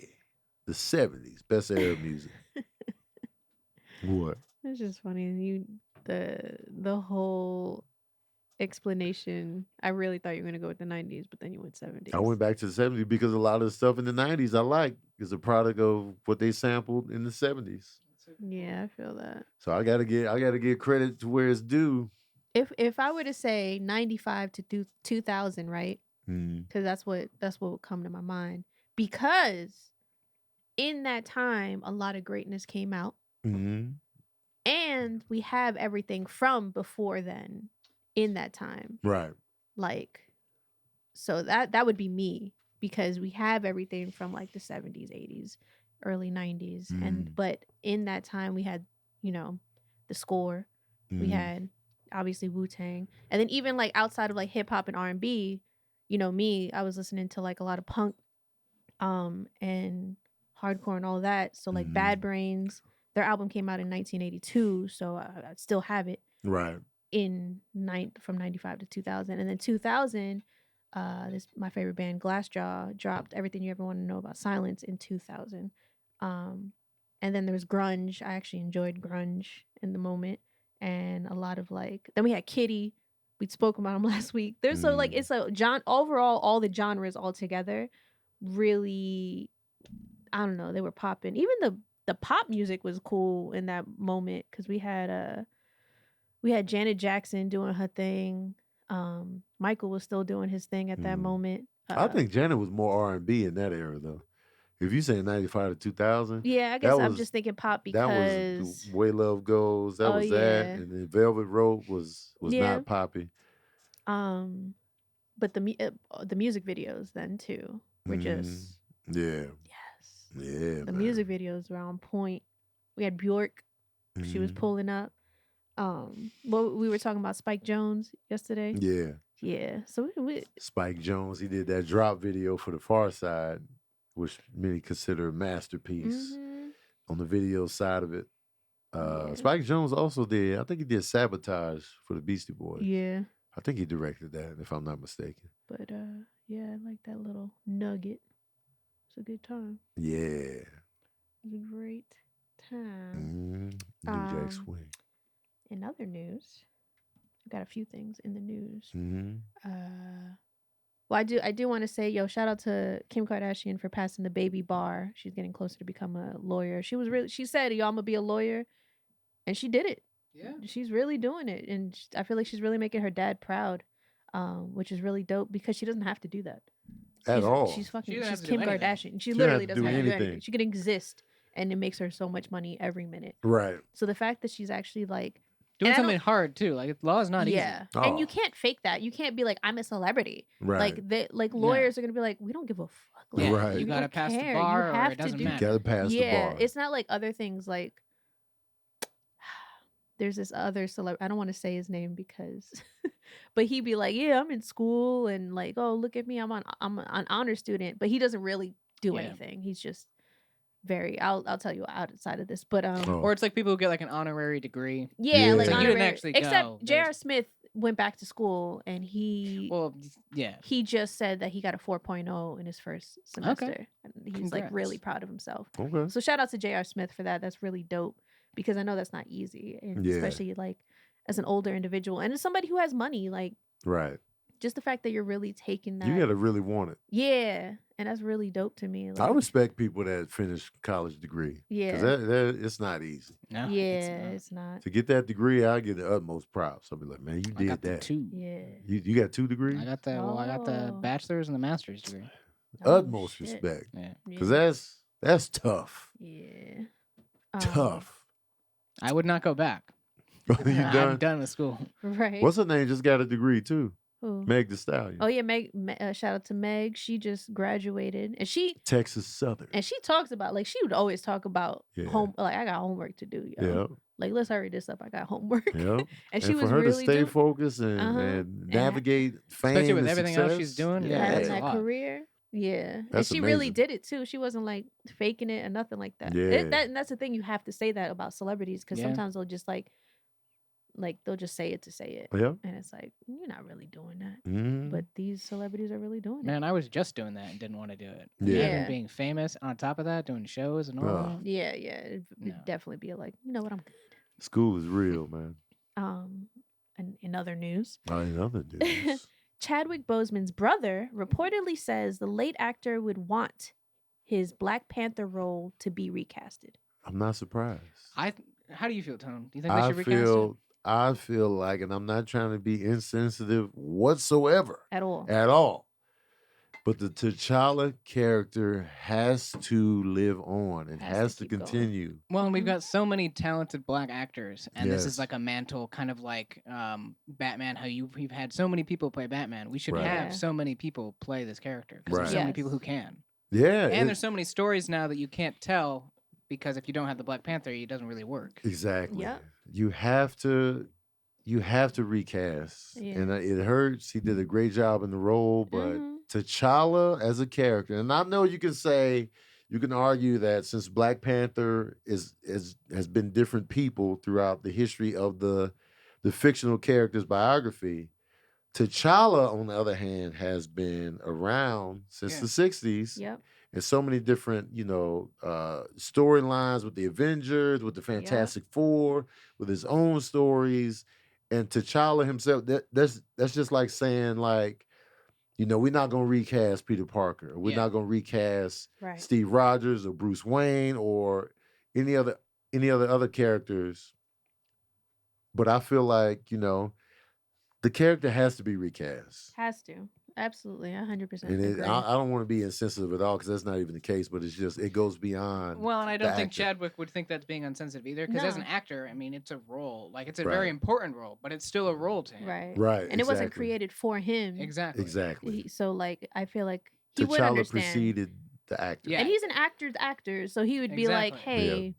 the 70s, best era of music. What? It's just funny. The whole explanation. I really thought you were gonna go with the 90s, but then you went 70s. I went back to the 70s because a lot of the stuff in the 90s I like is a product of what they sampled in the 70s. Yeah, I feel that. So I gotta give credit to where it's due. If I were to say 95 to 2000, right? Because that's what would come to my mind. Because in that time, a lot of greatness came out, and we have everything from before then in that time, right? Like, so that would be me, because we have everything from like the 70s, 80s, early 90s, and but in that time we had, you know, the score, we had obviously Wu-Tang, and then even like outside of like hip hop and R&B, you know, me, I was listening to like a lot of punk, and hardcore and all that. So like Bad Brains, their album came out in 1982, so I still have it. Right. From 95 to 2000, and then 2000, this my favorite band Glassjaw dropped Everything You Ever Want to Know About Silence in 2000. And then there was grunge. I actually enjoyed grunge in the moment, and a lot of like. Then we had Kitty. We spoke about him last week. There's so like it's a overall all the genres all together. Really, I don't know. They were popping. Even the pop music was cool in that moment, because we had Janet Jackson doing her thing. Michael was still doing his thing at that moment. I think Janet was more R&B in that era, though. If you say 95 to 2000, yeah, I guess I'm just thinking pop because that was The Way Love Goes. That was that, and then Velvet Rope was not poppy. But the music videos then too were just yes, the music videos were on point. We had Bjork, she was pulling up. Well, we were talking about Spike Jonze yesterday. Yeah. So Spike Jonze, he did that drop video for The Far Side, which many consider a masterpiece on the video side of it. Spike Jonze also did, I think he did Sabotage for the Beastie Boys. Yeah. I think he directed that, if I'm not mistaken. But yeah, I like that little nugget. It's a good time. Yeah. It was a great time. New Jack Swing. In other news, I've got a few things in the news. Well, I do want to say, shout out to Kim Kardashian for passing the baby bar. She's getting closer to become a lawyer. She said, I'm gonna be a lawyer, and she did it. Yeah, she's really doing it, and I feel like she's really making her dad proud, which is really dope, because she doesn't have to do that at all. She's Kim Kardashian. She literally doesn't have to do anything. She can exist, and it makes her so much money every minute. Right. So the fact that she's actually like doing something hard too, like law is not easy. And you can't fake that. You can't be like, I'm a celebrity. Right. Like lawyers are gonna be like, we don't give a fuck. Like, right. You gotta pass the bar, or it doesn't matter. You gotta pass the bar. Yeah, it's not like other things. Like there's this other celebrity. I don't want to say his name because, but he'd be like, yeah, I'm in school, and like, oh, look at me, I'm an honor student, but he doesn't really do anything. He's just very. I'll tell you outside of this, but or it's like people who get like an honorary degree. Yeah, like so honorary. You didn't actually Except J.R. Smith went back to school, and he just said that he got a 4.0 in his first semester. Okay. And he's like really proud of himself. Okay. So shout out to J.R. Smith for that. That's really dope, because I know that's not easy, and especially like as an older individual and as somebody who has money, like right. Just the fact that you're really taking that. You gotta really want it. Yeah. and that's really dope to me. I Like, respect people that finish college degree. Because yeah, it's not easy. No, yeah, it's not. To get that degree, I give the utmost props. I'll be like, man, you I got did the that. 2. Yeah. You got 2 degrees? I got the I got the Oh. bachelor's and the master's degree. Oh, Utmost shit. respect. Yeah. Because Yeah. that's tough. Yeah. Tough. I would not go back. You I'm done? done with school. Right. What's her name? Just got a degree too. Who? Meg Thee Stallion. Oh yeah, shout out to Meg. She just graduated, and she Texas Southern. talks about, like, she would always talk about Yeah. home. Like, I got homework to do, yo. Yep. Like, let's hurry this up. I got homework. Yep. And she for was her to really stay doing, focused and, Uh-huh. and navigate fame Especially with and everything success, else she's doing, yeah, having that's a that lot. career. Yeah, and That's she really amazing. did it too. She wasn't like faking it or nothing like that. Yeah. And that's the thing, you have to say that about celebrities, because Yeah. sometimes they'll just like they'll just say it to say it, Yep. and it's like, you're not really doing that. Mhm. But these celebrities are really doing it. Man, I was just doing that and didn't want to do it. Yeah. Imagine being famous on top of that, doing shows and all Oh. that. Yeah, it'd No. definitely be like, you know what, I'm good. School is real, man. And in other news, In other news. Chadwick Boseman's brother reportedly says the late actor would want his Black Panther role to be recasted. I'm not surprised. How do you feel, Tone? Do you think they should recast it? I feel like, and I'm not trying to be insensitive whatsoever At all. at all, but the T'Challa character has to live on. It has to keep going. continue. Well, and we've Mhm. got so many talented black actors, and this Yes. is like a mantle, kind of like Batman. How you've had so many people play Batman. We should Right. have Yeah. so many people play this character because there's Right. so many Yes. people who can. Yeah. And there's so many stories now that you can't tell because if you don't have the Black Panther, it doesn't really work. Exactly. Yep. You have to recast. And Yeah. it hurts. He did a great job in the role, but Mhm. T'Challa as a character, and I know you can argue that since Black Panther has been different people throughout the history of the fictional character's biography, T'Challa, on the other hand, has been around since Yeah. the 60s. Yep. And so many different, storylines with the Avengers, with the Fantastic Four, with his own stories. And T'Challa himself, that's just like saying, like, we're not gonna recast Peter Parker. Or we're Yeah. not gonna recast Right. Steve Rogers or Bruce Wayne or any other characters. But I feel like, the character has to be recast. Has to. Absolutely. 100% And agree. I don't want to be insensitive at all because that's not even the case, but it's just, it goes beyond. Well, and I don't think actor. Chadwick would think that's being insensitive either, because as an No. actor, I mean, it's a role. Like, it's a Right. very important role, but it's still a role to him. Right. Right. And it wasn't exactly. created for him. Exactly. Exactly. So, like, I feel like he would T'Challa understand. preceded the actor. Yeah. And he's an actor's actor, so he would be like, Exactly. hey,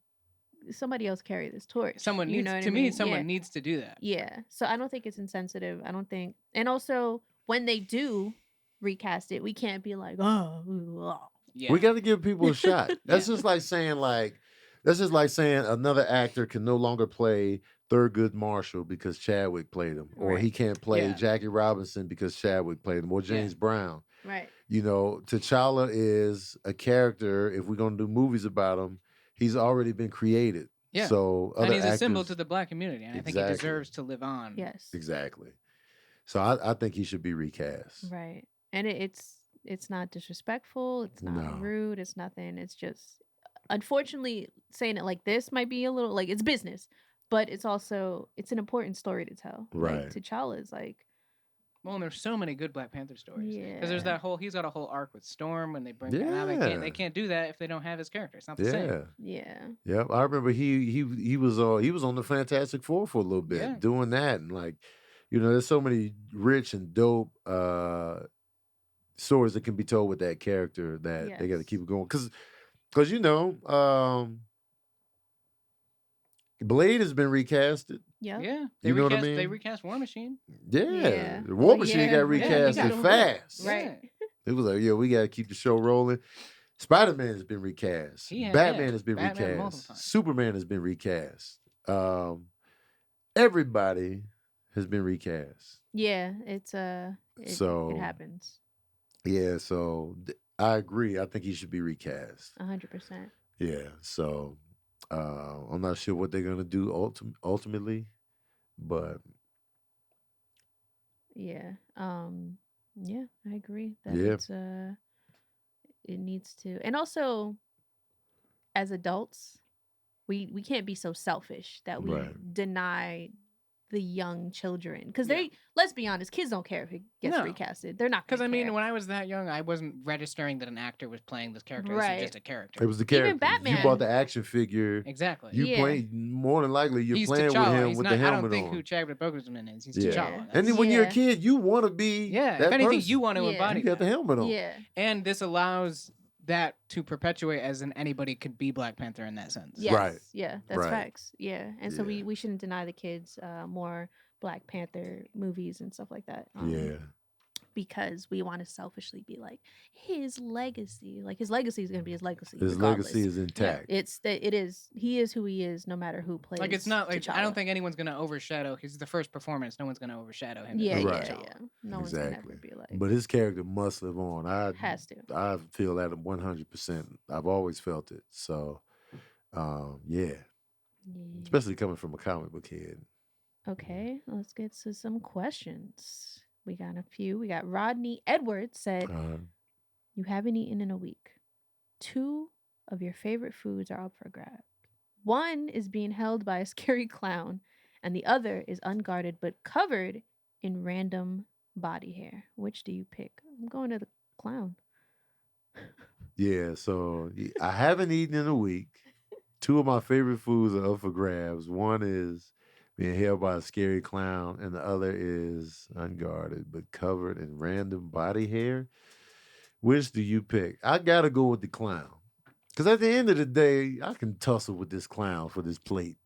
somebody else carry this torch. Someone You needs know what I to me. mean? Someone Yeah. needs to do that. Yeah. So I don't think it's insensitive. I don't think. And also, when they do recast it, we can't be like, oh. Yeah. We got to give people a shot. That's Yeah. just like saying another actor can no longer play Thurgood Marshall because Chadwick played him, or Right. he can't play Yeah. Jackie Robinson because Chadwick played him, or James Brown. Right. T'Challa is a character. If we're gonna do movies about him, he's already been created. Yeah. So And other he's a symbol actors- to the black community, and I think he Exactly. deserves to live on. Yes. Exactly. So I think he should be recast. Right. And it's not disrespectful. It's not No. rude. It's nothing. It's just, unfortunately, saying it like this might be a little like, it's business, but it's also, it's an important story to tell. Right. Like, T'Challa is like, Well, and there's so many good Black Panther stories. Because there's Yeah. that whole, he's got a whole arc with Storm when they bring him out. They Yeah. can't do that if they don't have his character. It's not the same. Yeah. yeah. Yep. I remember he was on the Fantastic Four for a little bit, Yeah. doing that, and like, there's so many rich and dope stories that can be told with that character that they got to Yes. keep it going because Blade has been recasted. Yep. Yeah. You know what I They mean? recast War Machine. Yeah, Yeah. the War Well, Machine yeah. got Yeah, he recasted got- fast. Right. It was like, we got to keep the show rolling. Spider-Man has been recast. He has, Batman yeah. has been Batman multiple recast. times. Superman has been recast. Everybody has been recast. Yeah. It's So- it happens. Yeah, so I agree. I think he should be recast. 100%. Yeah, so I'm not sure what they're gonna do ultimately, but Yeah. Yeah, I agree that Yeah. it's It needs to. And also, as adults, we can't be so selfish that we Right. deny the young children, because Yeah. they, let's be honest, kids don't care if it gets No. recasted. They're not Because gonna I mean, care. when I was that young, I wasn't registering that an actor was playing this character. This was Right. just a character. It was the character. Even Batman. You bought the action figure. Exactly. You Yeah. play more than likely you're He's playing T'Challa. with him He's with not, the I helmet don't think on. who Chadwick Boseman is. He's Yeah. T'Challa. And That's- then when you're a Yeah. kid, you want to be yeah, that if anything, person. you want to Yeah. embody You got the that. helmet on. Yeah. And this allows that to perpetuate as in anybody could be Black Panther in that sense. Yes. Right. Yeah, that's Right. facts. Yeah. And so Yeah. we shouldn't deny the kids more Black Panther movies and stuff like that. Yeah. Because we want to selfishly be like, his legacy. Like, his legacy is going to be his legacy. His regardless. legacy is intact. It is. He is who he is, no matter who plays. Like, it's not like, I T'Challa. don't think anyone's going to overshadow, he's the first performance, no one's going to overshadow him. Yeah, Right. yeah. No one's going to ever be like, But his character must live on. has to. I feel that 100%. I've always felt it. So, yeah. Especially coming from a comic book head. Okay, let's get to some questions. We got a few. We got Rodney Edwards said, you haven't eaten in a week. 2 of your favorite foods are up for grabs. 1 is being held by a scary clown, and the other is unguarded but covered in random body hair. Which do you pick? I'm going to the clown. Yeah, so I haven't eaten in a week. 2 of my favorite foods are up for grabs. 1 is being held by a scary clown, and the other is unguarded but covered in random body hair. Which do you pick? I gotta go with the clown. Because at the end of the day, I can tussle with this clown for this plate.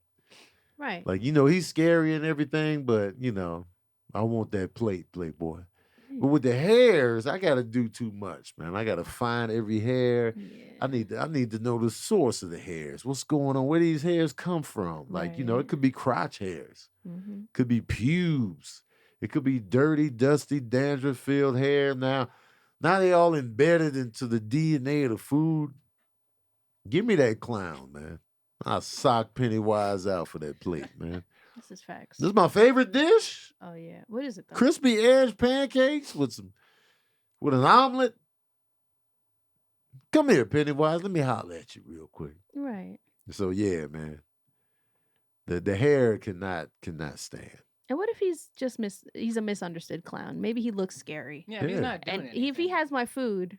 Right. Like, he's scary and everything, but, I want that plate, Playboy. But with the hairs, I gotta do too much, man. I gotta find every hair. Yeah. I need to know the source of the hairs. What's going on? Where these hairs come from? Like, it could be crotch hairs. Mm-hmm. Could be pubes. It could be dirty, dusty, dandruff-filled hair. Now they all embedded into the DNA of the food. Give me that clown, man. I'll sock Pennywise out for that plate, man. This is facts. This is my favorite dish. Oh yeah. What is it though? Crispy edge pancakes with an omelet. Come here, Pennywise. Let me holler at you real quick. Right. So yeah, man. The hair cannot stand. And what if he's just he's a misunderstood clown? Maybe he looks scary. Yeah, if he's Yeah. not doing And anything. if he has my food,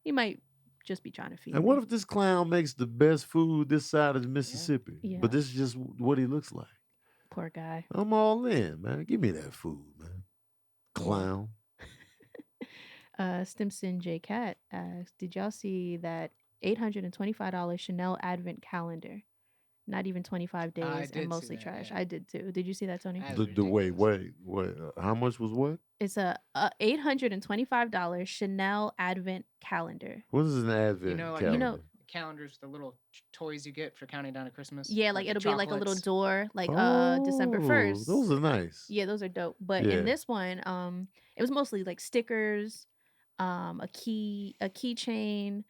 he might just be trying to feed And me. what if this clown makes the best food this side of the Mississippi? Yeah. But this is just what he looks like. Poor guy. I'm all in, man. Give me that food, man. Clown. Stimson J. Cat asked, did y'all see that $825 Chanel Advent calendar? Not even 25 days I did and see mostly that, trash. yeah. I did too. Did you see that, Tony? That's The wait. ridiculous. How much was what? It's a $825 Chanel Advent calendar. What is an advent like, calendar? Calendars, the little toys you get for counting down to Christmas. Yeah, with like the it'll be like a little chocolates. door, like December Oh, 1st. Those are nice. Yeah, those are dope. But Yeah. in this one, it was mostly like stickers, a keychain,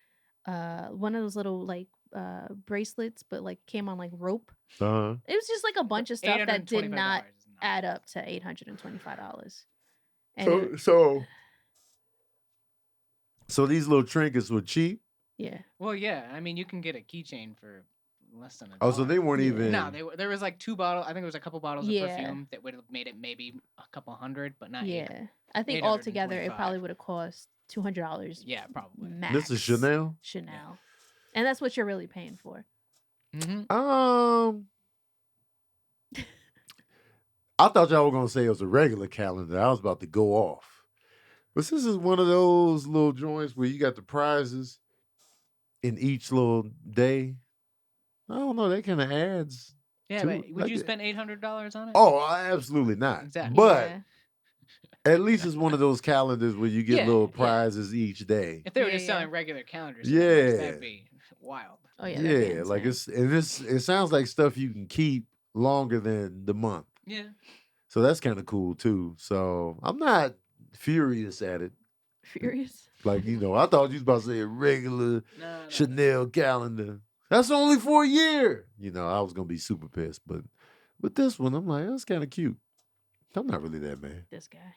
one of those little like bracelets, but like came on like rope. Uh-huh. It was just like a bunch of stuff that did $825 not is not add bad. up to $825. And So these little trinkets were cheap. yeah, Well, yeah. I mean, you can get a keychain for less than $1. Oh, so they weren't Yeah. even. No, there was like 2 bottles. I think there was a couple bottles Yeah. of perfume that would have made it maybe a couple hundred, but not yeah. 800. I think altogether it 825. probably would have cost $200 Yeah, probably. max. This is Chanel. Chanel, and that's what you're really paying for. Mm-hmm. I thought y'all were gonna say it was a regular calendar. I was about to go off, but this is one of those little joints where you got the prizes in each little day. I don't know. That kind of adds. Yeah, Two- but would like you it- spend $800 on it? Oh, absolutely not. Exactly. But Yeah. at least it's one of those calendars where you get Yeah, little yeah. prizes each day. If they were Yeah, just yeah. selling regular calendars, Yeah. that'd be wild. Oh yeah, that'd be Yeah, like insane. it sounds like stuff you can keep longer than the month. Yeah. So that's kind of cool too. So I'm not furious at it. Furious. Like, I thought you was about to say a regular No. Chanel calendar. That's only for a year. I was gonna be super pissed, but with this one, I'm like, that's kind of cute. I'm not really that mad. This guy.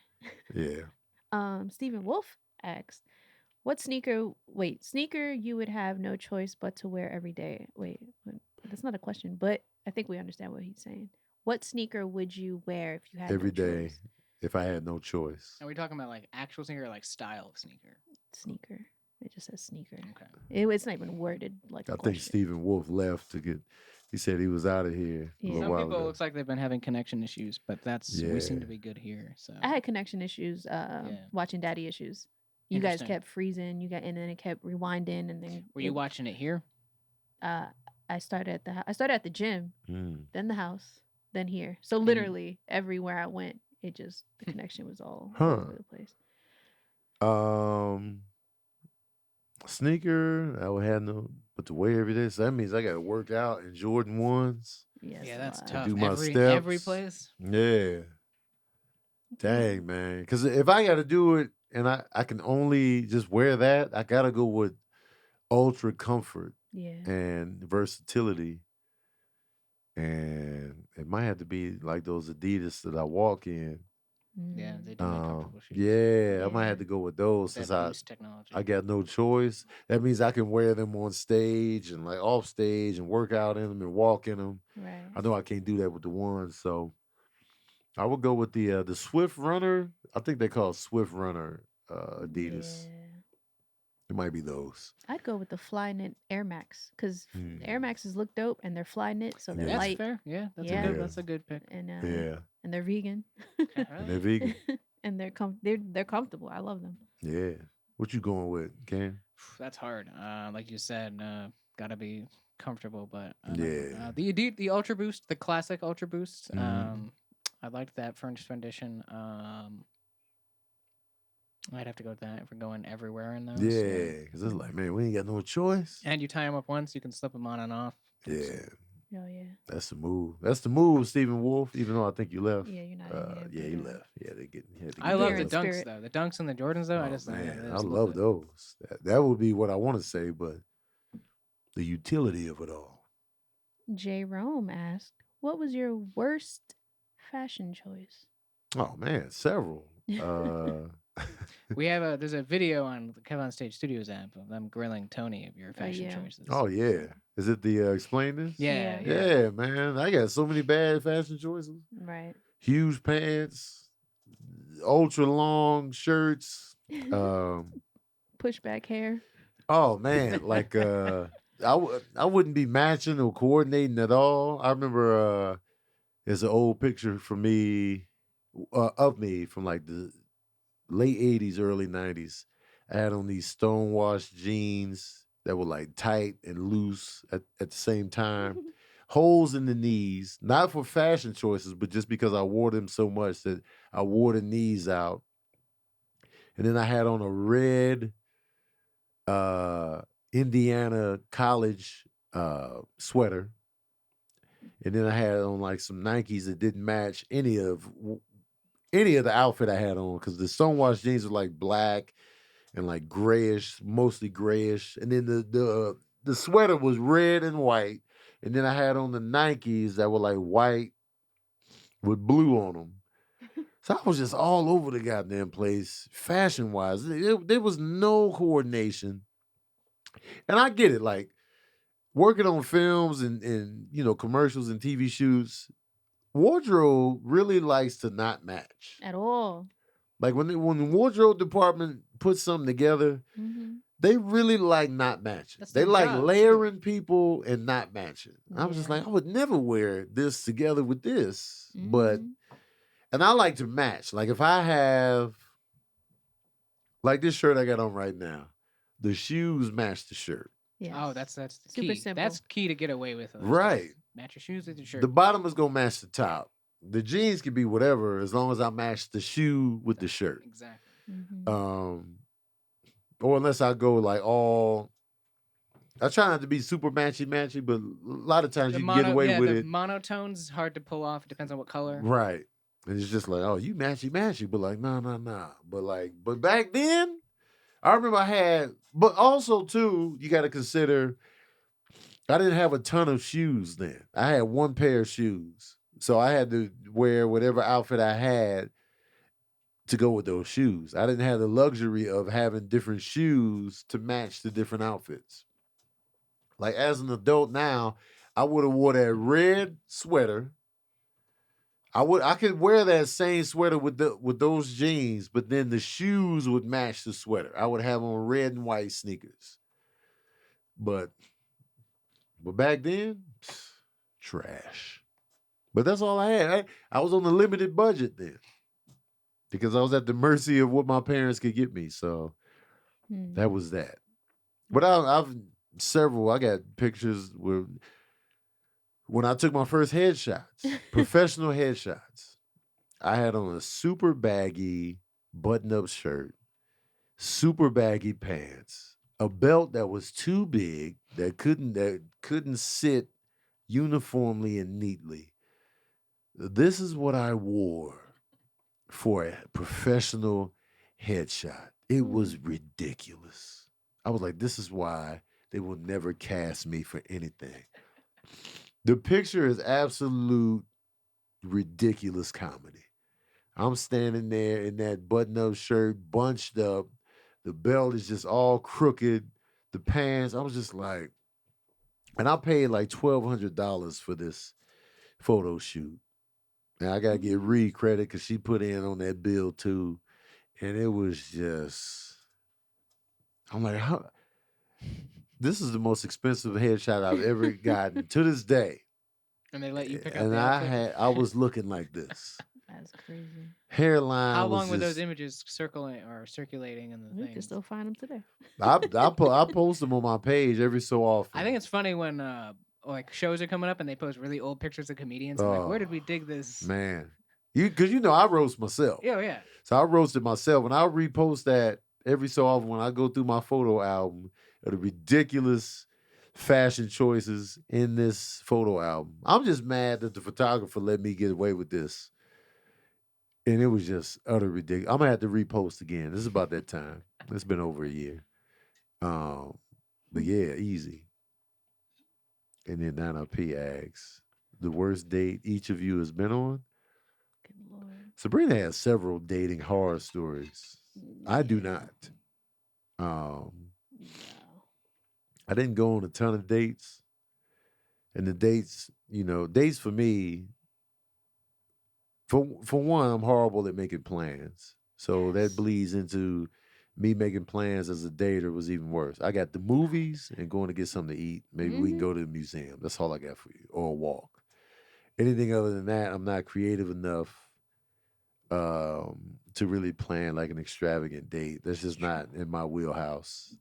Yeah. Stephen Wolf asked, What sneaker? Wait, sneaker you would have no choice but to wear every day. Wait, that's not a question, but I think we understand what he's saying. What sneaker would you wear if you had Every no day, choice? if I had no choice. Are we talking about like actual sneaker or like style of sneaker? Sneaker. It just says sneaker. Okay. It's not even worded like a I question. think Stephen Wolf left to get. He said he was out of here a little Some while people ago. looks like they've been having connection issues, but we seem to be good here. So I had connection issues watching Daddy Issues. You guys kept freezing, and then it kept rewinding, and then were you watching it here? I started at the gym, then the house, then here. So literally everywhere I went, the connection was all over the place. Sneaker, I would have no, but to wear every day. So that means I got to work out in Jordan 1s. Yes, yeah, that's to tough. Do my every steps. place. Yeah. Dang, man. Because if I got to do it and I can only just wear that, I got to go with ultra comfort and versatility. And it might have to be like those Adidas that I walk in. Yeah, they do make comfortable shoes. Yeah, I might have to go with those since I got no choice. That means I can wear them on stage and like off stage and work out in them and walk in them. Right. I know I can't do that with the ones, so I would go with the Swift Runner. I think they call it Swift Runner Adidas. Yeah. It might be those. I'd go with the Flyknit Air Max because Air Maxes look dope and they're Flyknit, so they're light. Fair. Yeah, that's a good pick. And and they're vegan. And they're vegan. And they're comfortable. I love them. Yeah. What you going with, Cam? That's hard. Like you said, gotta be comfortable. But the Ultra Boost, the classic Ultra Boost. I liked that first rendition. I'd have to go with that if we're going everywhere in those. Yeah, because it's like, man, we ain't got no choice. And you tie them up once, you can slip them on and off. Yeah. Oh, yeah. That's the move. That's the move, Stephen Wolf, even though I think you left. Yeah, you're not yeah, he left. Yeah, they get I love the dunks, though. The dunks and the Jordans, though. I love those. That would be what I want to say, but the utility of it all. J. Rome asked, what was your worst fashion choice? Oh, man, several. We have there's a video on the Kev on Stage Studios app of them grilling Tony of your fashion choices. Oh yeah, is it the Explain This? Yeah, man. I got so many bad fashion choices. Right. Huge pants, ultra long shirts, pushback hair. Oh man, like I wouldn't be matching or coordinating at all. I remember there's an old picture from me of me from like the late 80s, early 90s. I had on these stonewashed jeans that were like tight and loose at the same time. Holes in the knees, not for fashion choices, but just because I wore them so much that I wore the knees out. And then I had on a red Indiana college sweater. And then I had on like some Nikes that didn't match any of the outfit I had on, because the stonewashed jeans were like black and like grayish, mostly grayish. And then the sweater was red and white. And then I had on the Nikes that were like white with blue on them. So I was just all over the goddamn place, fashion-wise. There was no coordination. And I get it, like, working on films and commercials and TV shoots, wardrobe really likes to not match at all. Like when the wardrobe department puts something together, they really like not matching. They like layering people and not matching. I was just like, I would never wear this together with this, and I like to match. Like if I have, like this shirt I got on right now, the shoes match the shirt. Yes. Oh, that's the super key. simple. That's key to get away with. Right. Match your shoes with your shirt. The bottom is gonna match the top. The jeans can be whatever as long as I match the shoe with the shirt. Exactly. Or unless I go like all. I try not to be super matchy, but a lot of times you can get away with it. Monotones is hard to pull off. It depends on what color. Right. And it's just like, oh, you matchy, but like, nah. But back then, I remember but also too, you got to consider, I didn't have a ton of shoes then. I had one pair of shoes. So I had to wear whatever outfit I had to go with those shoes. I didn't have the luxury of having different shoes to match the different outfits. Like as an adult now, I would have wore that red sweater. I could wear that same sweater with those jeans, but then the shoes would match the sweater. I would have on red and white sneakers. But back then, trash. But that's all I had. I was on a limited budget then because I was at the mercy of what my parents could get me. So that was that. But I've several. I got pictures where when I took my first headshots, professional headshots. I had on a super baggy button-up shirt, super baggy pants, a belt that was too big that couldn't sit uniformly and neatly. This is what I wore for a professional headshot. It was ridiculous. I was like, this is why they will never cast me for anything. The picture is absolute ridiculous comedy. I'm standing there in that button-up shirt, bunched up. The belt is just all crooked. The pants, I was just like, and I paid like $1,200 for this photo shoot. Now I gotta get Reed credit because she put in on that bill too. And it was just, I'm like, how? This is the most expensive headshot I've ever gotten to this day. And they let you pick out And the outfit? I was looking like this. That's crazy. Hairline. How was long were those just- images circulating in the You thing? can still find them today. I post them on my page every so often. I think it's funny when like shows are coming up and they post really old pictures of comedians. I'm like, where did we dig this? Man, because I roast myself. Yeah. So I roasted myself, and I'll repost that every so often when I go through my photo album of the ridiculous fashion choices in this photo album. I'm just mad that the photographer let me get away with this. And it was just utter ridiculous. I'm gonna have to repost again. This is about that time. It's been over a year. But yeah, easy. And then Nana P asks, the worst date each of you has been on? Good Lord. Sabrina has several dating horror stories. I do not. No. I didn't go on a ton of dates. And the dates, dates for me, for one, I'm horrible at making plans. So that bleeds into me making plans as a dater was even worse. I got the movies and going to get something to eat. Maybe we can go to the museum. That's all I got for you. Or a walk. Anything other than that, I'm not creative enough to really plan like an extravagant date. That's just not in my wheelhouse.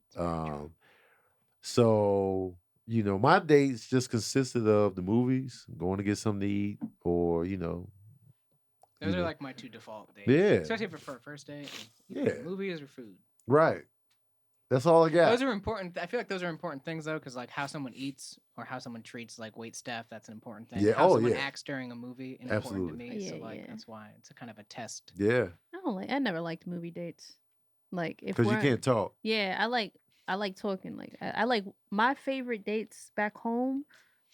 So, my dates just consisted of the movies, going to get something to eat, or, Those are like my two default dates. Yeah. Especially for a first date. Yeah. Movies or food. Right. That's all I got. Those are important. I feel like those are important things though, because like how someone eats or how someone treats like wait staff, that's an important thing. Yeah. How Oh, someone yeah. acts during a movie, important to me. Yeah, so like yeah. that's why it's a kind of a test. Yeah. I never liked movie dates. Like if Because you we're can't talk. Yeah, I like talking. Like I like my favorite dates back home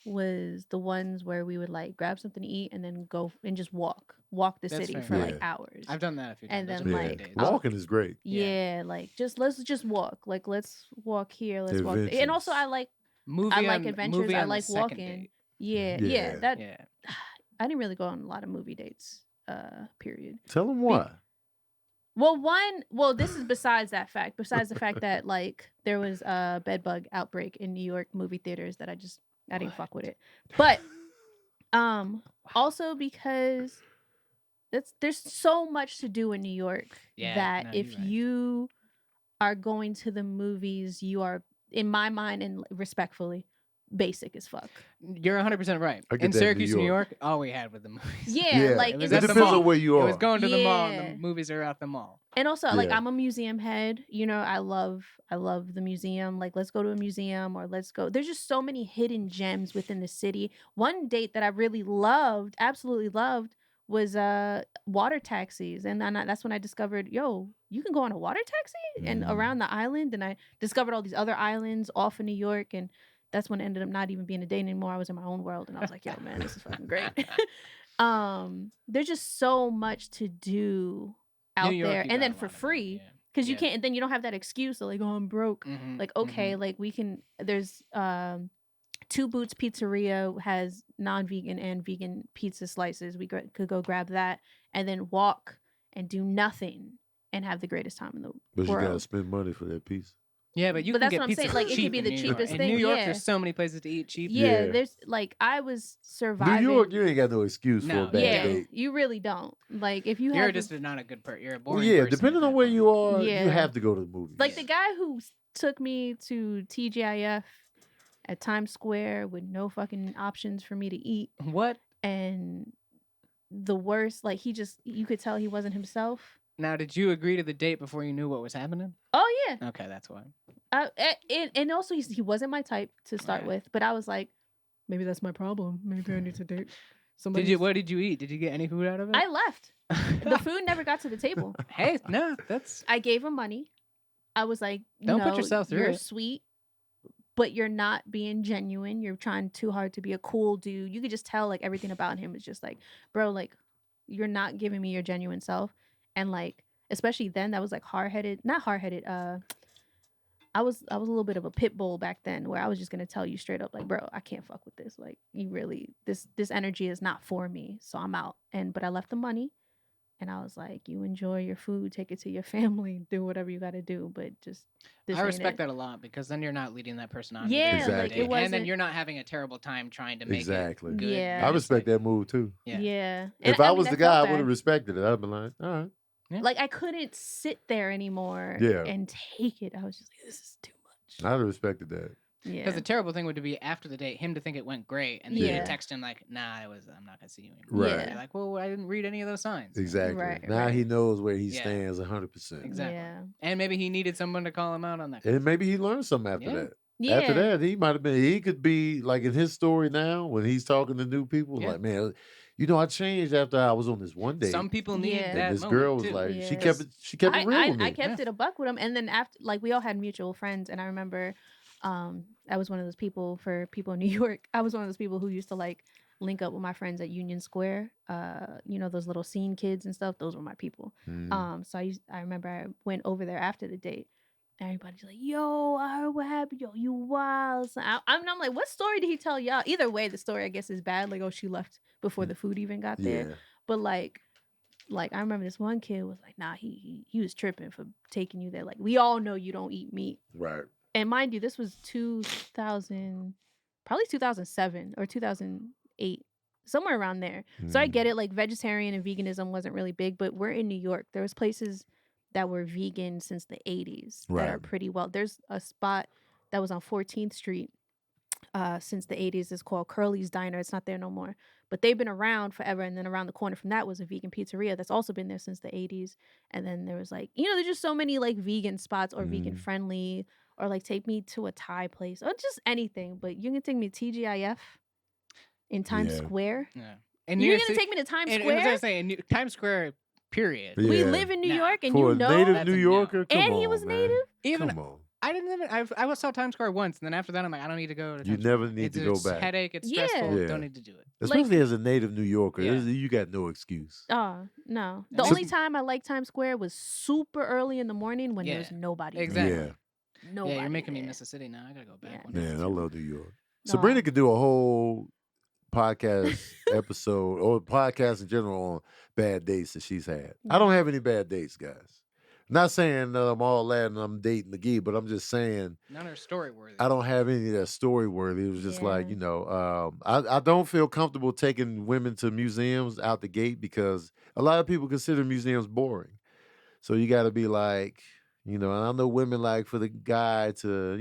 was the ones where we would like grab something to eat and then go and just walk the That's city fair. for like Yeah. hours. I've done that a few times. And Those then, are Yeah. great dates. Walking is great. yeah, like let's just walk. Like let's walk here. Let's walk. There. And also, Adventures. I like adventures. movie I on the like second walking. date. Yeah, Yeah. That Yeah. I didn't really go on a lot of movie dates. Period. Tell them why. Well, this is besides that fact. Besides the fact that like there was a bed bug outbreak in New York movie theaters that I didn't fuck with it. But also because there's so much to do in New York Yeah, that no, if you're right. you are going to the movies, you are, in my mind and respectfully, basic as fuck. You're 100% right. I get In that in New Syracuse, New York. York, all we had were the movies. Yeah, like It in was the at It the depends mall. on where you It are. was going to the mall, and Yeah. the movies are at the mall. And also, like, Yeah. I'm a museum head. I love the museum. Like, let's go to a museum or let's go. There's just so many hidden gems within the city. One date that I really loved, absolutely loved, was water taxis. And then that's when I discovered, you can go on a water taxi and around the island. And I discovered all these other islands off of New York. And that's when it ended up not even being a date anymore. I was in my own world. And I was like, yo, man, this is fucking great. There's just so much to do out York, there, you and got then a for lot of that, free. yeah. Because you Yeah. can't, and then you don't have that excuse of like, oh, I'm broke. Mhm, Like, okay, mhm. like we can. There's Two Boots Pizzeria has non-vegan and vegan pizza slices. We could go grab that and then walk and do nothing and have the greatest time in the But you gotta world. spend money for that pizza. Yeah, but you But can that's get what I'm pizza saying, like, it could cheap be in the New cheapest York. thing, In New York, yeah. there's so many places to eat cheap. Yeah, Yeah. there's like I was New surviving. York, you ain't got no excuse for No, a bad Yeah, date. you really don't. Like if you You're have just not a good person. You're a Well, boring yeah, person. depending at on that where point. you are, you Yeah. have to go to the movies. like the guy who took me to TGIF at Times Square with no fucking options for me to eat, What? and the worst, like you could tell he wasn't himself. Now, did you agree to the date before you knew what was happening? Oh yeah. Okay, that's why. And also he wasn't my type to start Okay. with, but I was like, maybe that's my problem. Maybe I need to date somebody. What did you eat? Did you get any food out of it? I left. The food never got to the table. Hey, no, that's I gave him money. I was like, Don't put yourself through You're it." sweet, but you're not being genuine. You're trying too hard to be a cool dude. You could just tell like everything about him is just like, bro, like you're not giving me your genuine self. And like, especially then, that was like not hard headed. I was a little bit of a pit bull back then, where I was just gonna tell you straight up, like, bro, I can't fuck with this. Like, you really, this energy is not for me, so I'm out. But I left the money, and I was like, you enjoy your food, take it to your family, do whatever you got to do, but just this I ain't respect it. that a lot because then you're not leading that person on. Yeah, either, like, it and then wasn't- you're not having a terrible time trying to make Exactly. it good. Yeah. You're I just respect like, that move too. Yeah. If I was the guy, I would have respected it. I'd been like, all right. Yeah. Like I couldn't sit there anymore. Yeah. And take it. I was just like, this is too much. I'd have respected that. Yeah. Because the terrible thing would be after the date, him to think it went great, and then Yeah. you text him like, "Nah, I'm not gonna see you anymore." Right. Yeah. You're like, well, I didn't read any of those signs. Exactly. Right, Now right. he knows where he Yeah. stands 100%. Exactly. Yeah. And maybe he needed someone to call him out on that. And maybe he learned something after Yeah. that. Yeah. After that, he could be like in his story now when he's talking to new people, Yeah. like, man, you know, I changed after I was on this one date. Some people need Yeah. and that this moment, girl was too. like, Yeah. she kept it real with me. I kept it a buck with him, and then after, like, we all had mutual friends, and I remember, I was one of those people, for people in New York. I was one of those people who used to like link up with my friends at Union Square. You know, those little scene kids and stuff. Those were my people. Mm. So I remember I went over there after the date. Everybody's like, yo, I heard what happened. Yo, you wild. So I'm like, what story did he tell y'all? Either way, the story, I guess, is bad. Like, oh, she left before the food even got there. Yeah. But like I remember this one kid was like, nah, he was tripping for taking you there. Like, we all know you don't eat meat. Right. And mind you, this was 2007 or 2008, somewhere around there. So I get it. Like, vegetarian and veganism wasn't really big, but we're in New York. There was places that were vegan since the 80s that are Right. pretty well. There's a spot that was on 14th Street since the 80s. It's called Curly's Diner. It's not there no more, but they've been around forever. And then around the corner from that was a vegan pizzeria that's also been there since the 80s. And then there was like, there's just so many like vegan spots or vegan friendly, or like take me to a Thai place or just anything. But you can take me to TGIF in Times Yeah. Square. Yeah. And You're New York gonna City- take me to Times and Square? as I was saying, Times Square, period. Yeah. We live in New Nah. York, and For you a know, native That's New a no. Yorker, come and on, he was man. native. Even Come on. I didn't. I saw Times Square once, and then after that, I'm like, I don't need to go to. You Times never Square. need to go It's back. Headache. It's Yeah. stressful. Yeah. Don't need to do it. Especially as a native New Yorker, Yeah. you got no excuse. Oh no! The And only this- time I liked Times Square was super early in the morning when there's Yeah, nobody. there. exactly. Yeah. Nobody. Yeah, you're making me there. miss the city now. I gotta go back. Yeah. one day. Man, I love New York. No. Sabrina could do a whole podcast episode or podcast in general on bad dates that she's had. I don't have any bad dates, guys. Not saying that I'm all that and I'm dating McGee, but I'm just saying None are story worthy. I don't have any that's story worthy. It was just like, Yeah. I don't feel comfortable taking women to museums out the gate because a lot of people consider museums boring. So you got to be like, and I know women like for the guy to,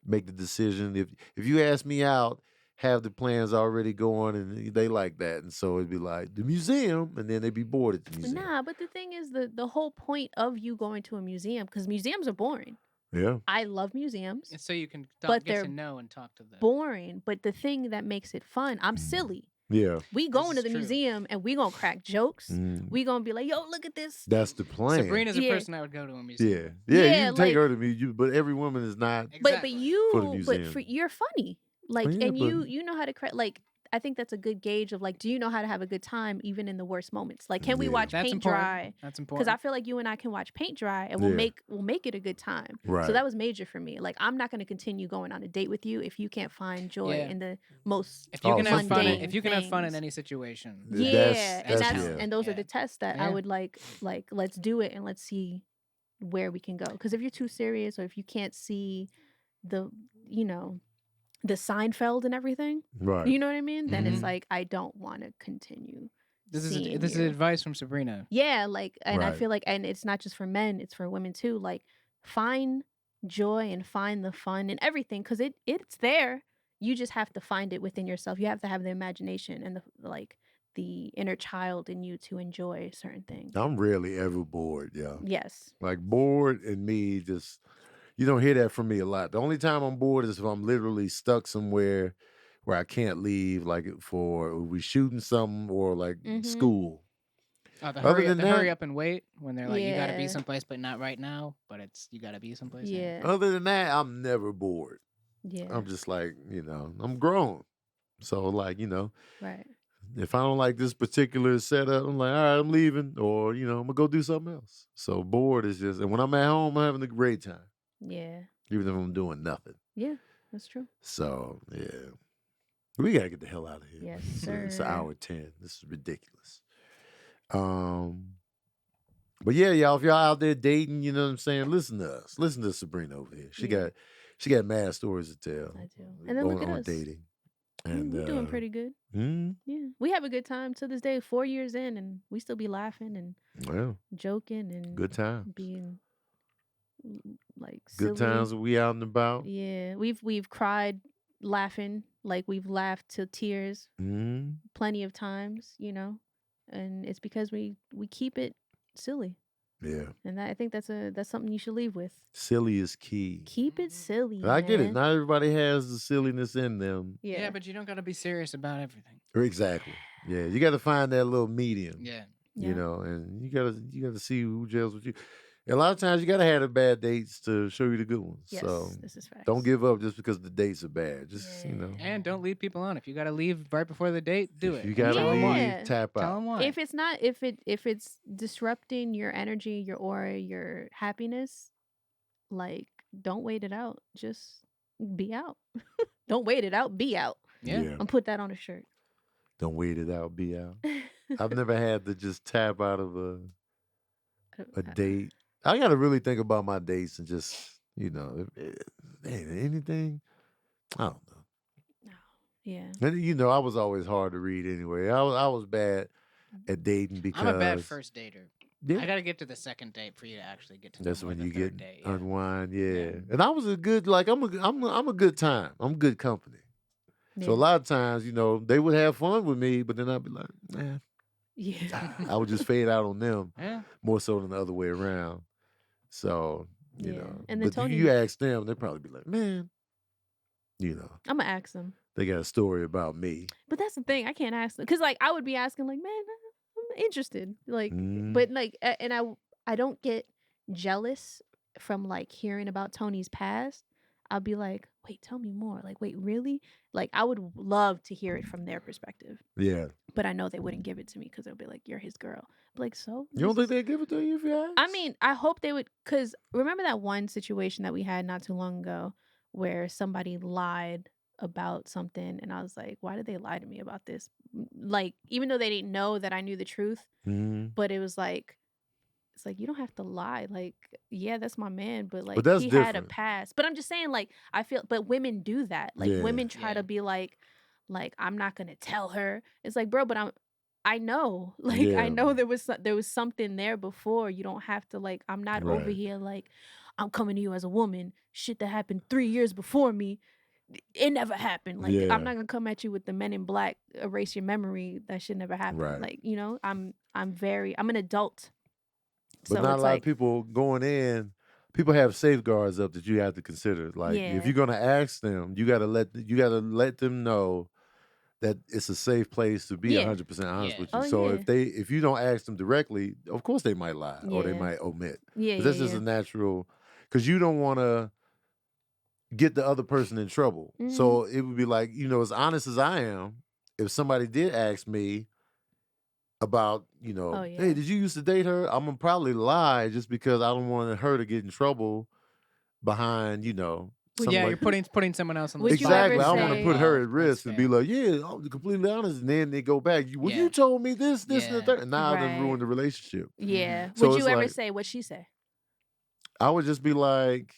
make the decision. If you ask me out, have the plans already going, and they like that. And so it'd be like the museum, and then they'd be bored at the museum. Nah, but the thing is, the whole point of you going to a museum, because museums are boring. Yeah. I love museums. And so you can But get they're to know and talk to them. Boring, but the thing that makes it fun, I'm silly. Yeah. We going to is the true. museum and we gonna crack jokes. Mm. We gonna be like, yo, look at this. That's the plan. Sabrina's a Yeah. person I would go to a museum. Yeah. Yeah, Yeah, you can take like- her to me, but every woman is not. Exactly. But For the you, museum. you're funny. Like, Yeah, and but- you know how to crack. Like, I think that's a good gauge of like, do you know how to have a good time even in the worst moments? Like, can we watch That's paint important. dry? That's Because important. I feel like you and I can watch paint dry and we'll make it a good time. Right. So that was major for me. Like, I'm not going to continue going on a date with you if you can't find joy in the most if you can have fun, mundane if you can have fun in things. any situation. Yeah, That's and those are the tests that I would like let's do it and let's see where we can go. Because if you're too serious or if you can't see the the Seinfeld and everything, right. you know what I mean? Then it's like I don't want to continue. This is advice from Sabrina. Yeah, like, and I Right. feel like, and it's not just for men, it's for women too. Like, find joy and find the fun and everything, because it's there. You just have to find it within yourself. You have to have the imagination and the inner child in you to enjoy certain things. I'm rarely ever bored, yeah. Yes. Like bored and me just, you don't hear that from me a lot. The only time I'm bored is if I'm literally stuck somewhere where I can't leave, like for we shooting something or like school. The hurry up and wait when they're like, you got to be someplace, but not right now. But you got to be someplace. Yeah. Other than that, I'm never bored. Yeah. I'm just like, I'm grown. So like, right. If I don't like this particular setup, I'm like, all right, I'm leaving, or I'm gonna go do something else. So bored is just, and when I'm at home, I'm having a great time. Yeah. Even if I'm doing nothing. Yeah, that's true. So yeah, we gotta get the hell out of here. Yes, sir. It's an hour 10. This is ridiculous. But yeah, y'all, if y'all out there dating, you know what I'm saying, listen to us. Listen to Sabrina over here. She got mad stories to tell. I do. And then look at us. Dating. And we're doing pretty good. Yeah, we have a good time to this day. 4 years in, and we still be laughing and joking and good time, being like silly. Good times. We out and about. Yeah, we've cried laughing, like we've laughed to tears plenty of times, and it's because we keep it silly. Yeah, and I think that's something you should leave with. Silly is key. Keep it silly. I get it. Not everybody has the silliness in them. Yeah, but you don't got to be serious about everything. Exactly. Yeah, you got to find that little medium. Yeah. And you gotta see who gels with you. And a lot of times you gotta have the bad dates to show you the good ones. Yes, so this is facts. Don't give up just because the dates are bad. Just and don't lead people on. If you gotta leave right before the date, do it. You gotta leave, tap out. Tell them why. If it's not, if it's disrupting your energy, your aura, your happiness, like don't wait it out. Just be out. Don't wait it out. Be out. Yeah. And put that on a shirt. Don't wait it out. Be out. I've never had to just tap out of a date. I got to really think about my dates and just, anything. I don't know. Yeah. And I was always hard to read anyway. I was bad at dating because I'm a bad first dater. Yeah. I got to get to the second date for you to actually get to. That's when you get date, unwind. Yeah. And I was a good, like I'm a good time. I'm good company. Yeah. So a lot of times, they would have fun with me, but then I'd be like, man. Yeah. I would just fade out on them more so than the other way around. So, you know. And then Tony, you ask them, they'd probably be like, man, I'm going to ask them. They got a story about me. But that's the thing. I can't ask them. Because, I would be asking, man, I'm interested. But, and I don't get jealous from, hearing about Tony's past. I'll be like, wait, tell me more. Wait, really? I would love to hear it from their perspective. Yeah. But I know they wouldn't give it to me because they'll be like, you're his girl. So? You don't think they'd give it to you if you asked? I mean, I hope they would, because remember that one situation that we had not too long ago where somebody lied about something and I was like, why did they lie to me about this? Even though they didn't know that I knew the truth, but it was it's you don't have to lie. Yeah, that's my man, but he different. had a past. But I'm just saying, I feel, but women do that. Women try to be like, I'm not gonna tell her. It's bro, but I know. I know there was something there before. You don't have to I'm not over here I'm coming to you as a woman. Shit that happened 3 years before me. It never happened. I'm not gonna come at you with the Men in Black erase your memory. That shit never happened. Right. I'm an adult. But so not a lot of people going in. People have safeguards up that you have to consider. If you're gonna ask them, you gotta let them know that it's a safe place to be 100% honest with you. So if you don't ask them directly, of course they might lie or they might omit. Yeah, that's just a natural, because you don't want to get the other person in trouble. So it would be as honest as I am, if somebody did ask me about, Oh hey, yeah. did you used to date her? I'm gonna probably lie just because I don't want her to get in trouble behind, something Yeah, like you're putting someone else on the Would you spot. ever exactly. I don't want to say- put her Oh, at that's risk and be fair. like, yeah, I'm completely honest, and then they go back. Well, Yeah. you told me this, and the Yeah. third, and now I done Right. ruined the relationship. Yeah. So Would it's you ever like- say what she say? I would just be like,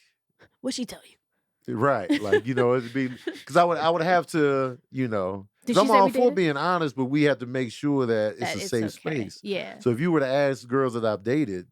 What'd she tell you? right, like it'd be because I would have to, Did 'cause she I'm say all we for dated? being honest, but we have to make sure that it's That a it's safe okay. space. Yeah. So if you were to ask girls that I've dated,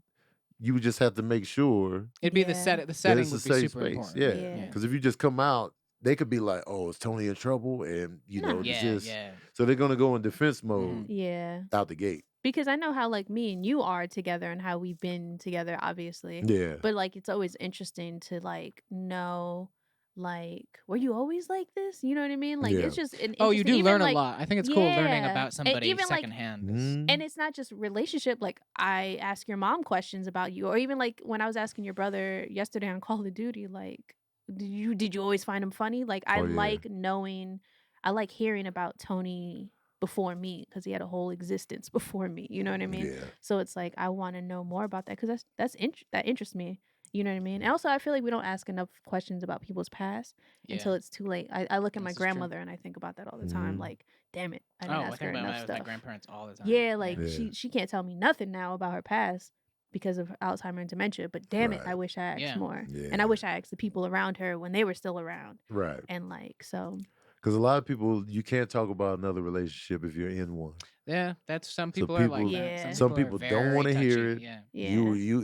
you would just have to make sure It'd be the Yeah. set. The that setting it's a would be safe super space. important. Yeah, Yeah. because if you just come out, they could be like, "Oh, is Tony in trouble?" And No. it's Yeah, just yeah. so they're gonna go in defense mode Yeah. out the gate. Because I know how like me and you are together and how we've been together, obviously. Yeah, But like it's always interesting to like know, like, were you always like this? You know what I mean? Like Yeah. it's just an Oh, you interesting- do even, learn like, a lot. I think it's cool learning yeah. about And somebody even, like- secondhand. Mhm. And it's not just relationship. Like I ask your mom questions about you, or even like when I was asking your brother yesterday on Call of Duty, like, did you always find him funny? Like I Oh, yeah. like knowing, I like hearing about Tony before me because he had a whole existence before me. You know what I mean? Yeah, So it's like I want to know more about that because that interests me. You know what I mean? And also, I feel like we don't ask enough questions about people's past until it's too late. I look at my This is true. grandmother and I think about that all the time. Mhm. Like, damn it, I didn't Oh, I ask her think about enough that with my stuff. grandparents all the time. Yeah, like Yeah. she can't tell me nothing now about her past because of Alzheimer's and dementia. But damn it, Right. I wish I asked Yeah. more. Yeah. And I wish I asked the people around her when they were still around. Right. And like, so Because a lot of people, you can't talk about another relationship if you're in one. Yeah, that's some So people are like people- that. Yeah. Some are people don't very want to hear touchy, it. Yeah. yeah. You,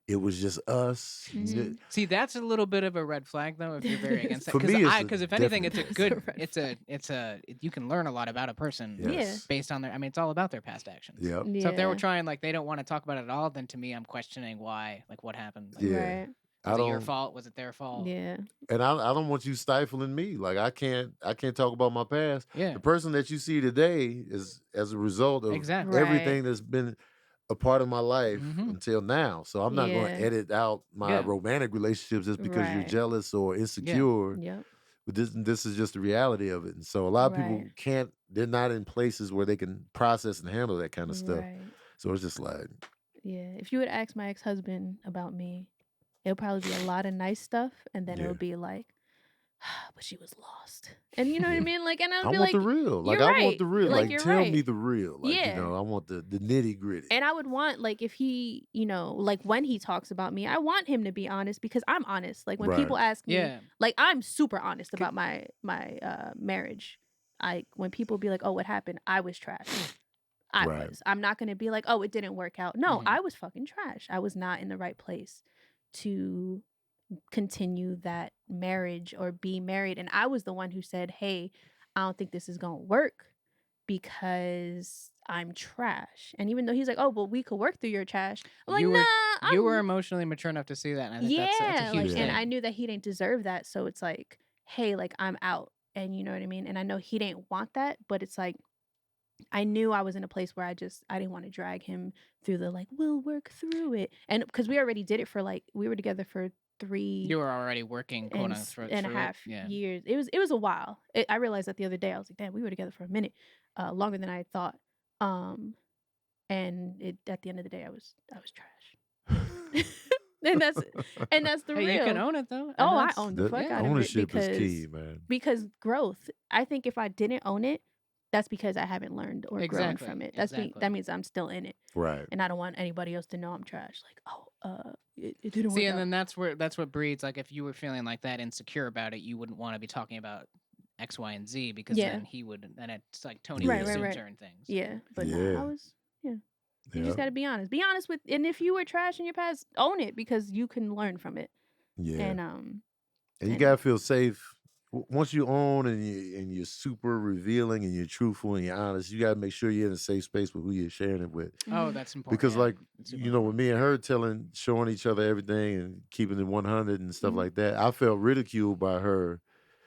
it was just us. Mhm. See, that's a little bit of a red flag, though, if you're very against that. For me, it's a Because if anything, it's a definite- good. It's a red You can learn a lot about a person Yes. based on their. I mean, it's all about their past actions. Yep. Yeah. So if they were trying, like, they don't want to talk about it at all, then to me, I'm questioning why, like, what happened. Like, Yeah. Right. I was it your don't, fault? Was it their fault? Yeah. and I don't want you stifling me. Like I can't talk about my past. Yeah. The person that you see today is as a result of Exactly. everything that's been a part of my life Mhm. until now. So I'm not going Yeah. to edit out my Yeah. romantic relationships just because you're Right. jealous or insecure. Yep. But this is just the reality of it. And so a lot of people Right. they're not in places where they can process and handle that kind of stuff. Right. So it's just like, Yeah. If you would ask my ex-husband about me, it'll probably be a lot of nice stuff, and then Yeah. it'll be like, but she was lost. And you know what I mean? Like, and I'll I be want like, the real. Like you're I want right. the real. Like, Like you're tell me right. the real. Like, Yeah. I want the nitty gritty. And I would want, like, if he, like when he talks about me, I want him to be honest because I'm honest. Like when people ask me, Yeah. like I'm super honest about my marriage. When people be like, "Oh, what happened?" I was trash. I Right. was. I'm not gonna be like, "Oh, it didn't work out." No, Mhm. I was fucking trash. I was not in the right place to continue that marriage or be married. And I was the one who said, "Hey, I don't think this is gonna work because I'm trash." And even though he's like, "Oh, well, we could work through your trash," I'm like, You were- "Nah, You I'm were emotionally mature enough to see that, and I think yeah, that's a huge like, thing. and I knew that he didn't deserve that, so it's like, hey, like I'm out, and you know what I mean. And I know he didn't want that, but it's like I knew I was in a place where I didn't want to drag him through the like we'll work through it, and because we already did it for like we were together for 3 You were already working, quote and, unquote, and a through it. half Yeah. years. It was a while. I realized that the other day. I was like, damn, we were together for a minute, longer than I thought. And at the end of the day, I was trash. and that's the Hey, real. you can own it though. and Oh, I that's- own the fuck yeah. out of it Ownership is because key, man. because growth. I think if I didn't own it, that's because I haven't learned or grown Exactly, from it. exactly. That means I'm still in it, Right. and I don't want anybody else to know I'm trash. Like, it didn't See, work and out. then that's what breeds. Like, if you were feeling like that insecure about it, you wouldn't want to be talking about X, Y, and Z because Yeah. then he would. Then it's like Tony Right, would right, assume right. certain things. Yeah, but Yeah. no, I was. Yeah, you just got to be honest. Be honest with, and if you were trash in your past, own it because you can learn from it. Yeah. And And you and- gotta feel safe. Once you own and you're super revealing and you're truthful and you're honest, you gotta make sure you're in a safe space with who you're sharing it with. Oh, Mhm. that's important. Because yeah. like It's super with important. me and her showing each other everything and keeping it 100 and stuff Mhm. like that, I felt ridiculed by her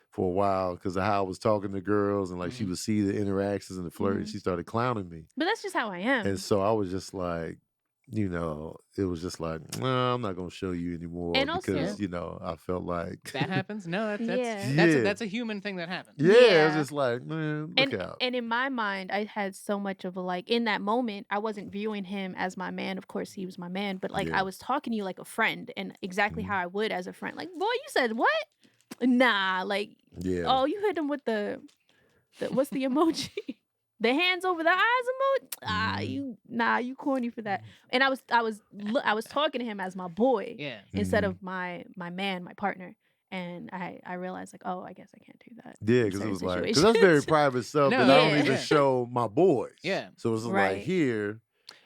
for a while because of how I was talking to girls and like she Mhm. would see the interactions and the flirt and Mhm. she started clowning me. but that's just how I am. And so I was just like, you know, it was just like, nah, I'm not gonna show you anymore And because also, you know I felt like That happens. No, yeah. that's a human thing that happens. yeah, it was Yeah. just like, man, look And out. and in my mind, I had so much of a like in that moment, I wasn't viewing him as my man. Of course, he was my man, but like Yeah. I was talking to you like a friend and exactly Mhm. how I would as a friend. Like, boy, you said what? Nah, like, Yeah. oh, you hit him with the what's the emoji? The hands over the eyes emoji. Ah, Mhm. you corny for that. And I was talking to him as my boy Yeah. instead Mhm. of my man, my partner. And I realized like, oh, I guess I can't do that. Yeah, in because it certain was like, because that's very situations. private stuff No, that I don't Yeah. even yeah. show my boys. Yeah. So it's just like, Right. here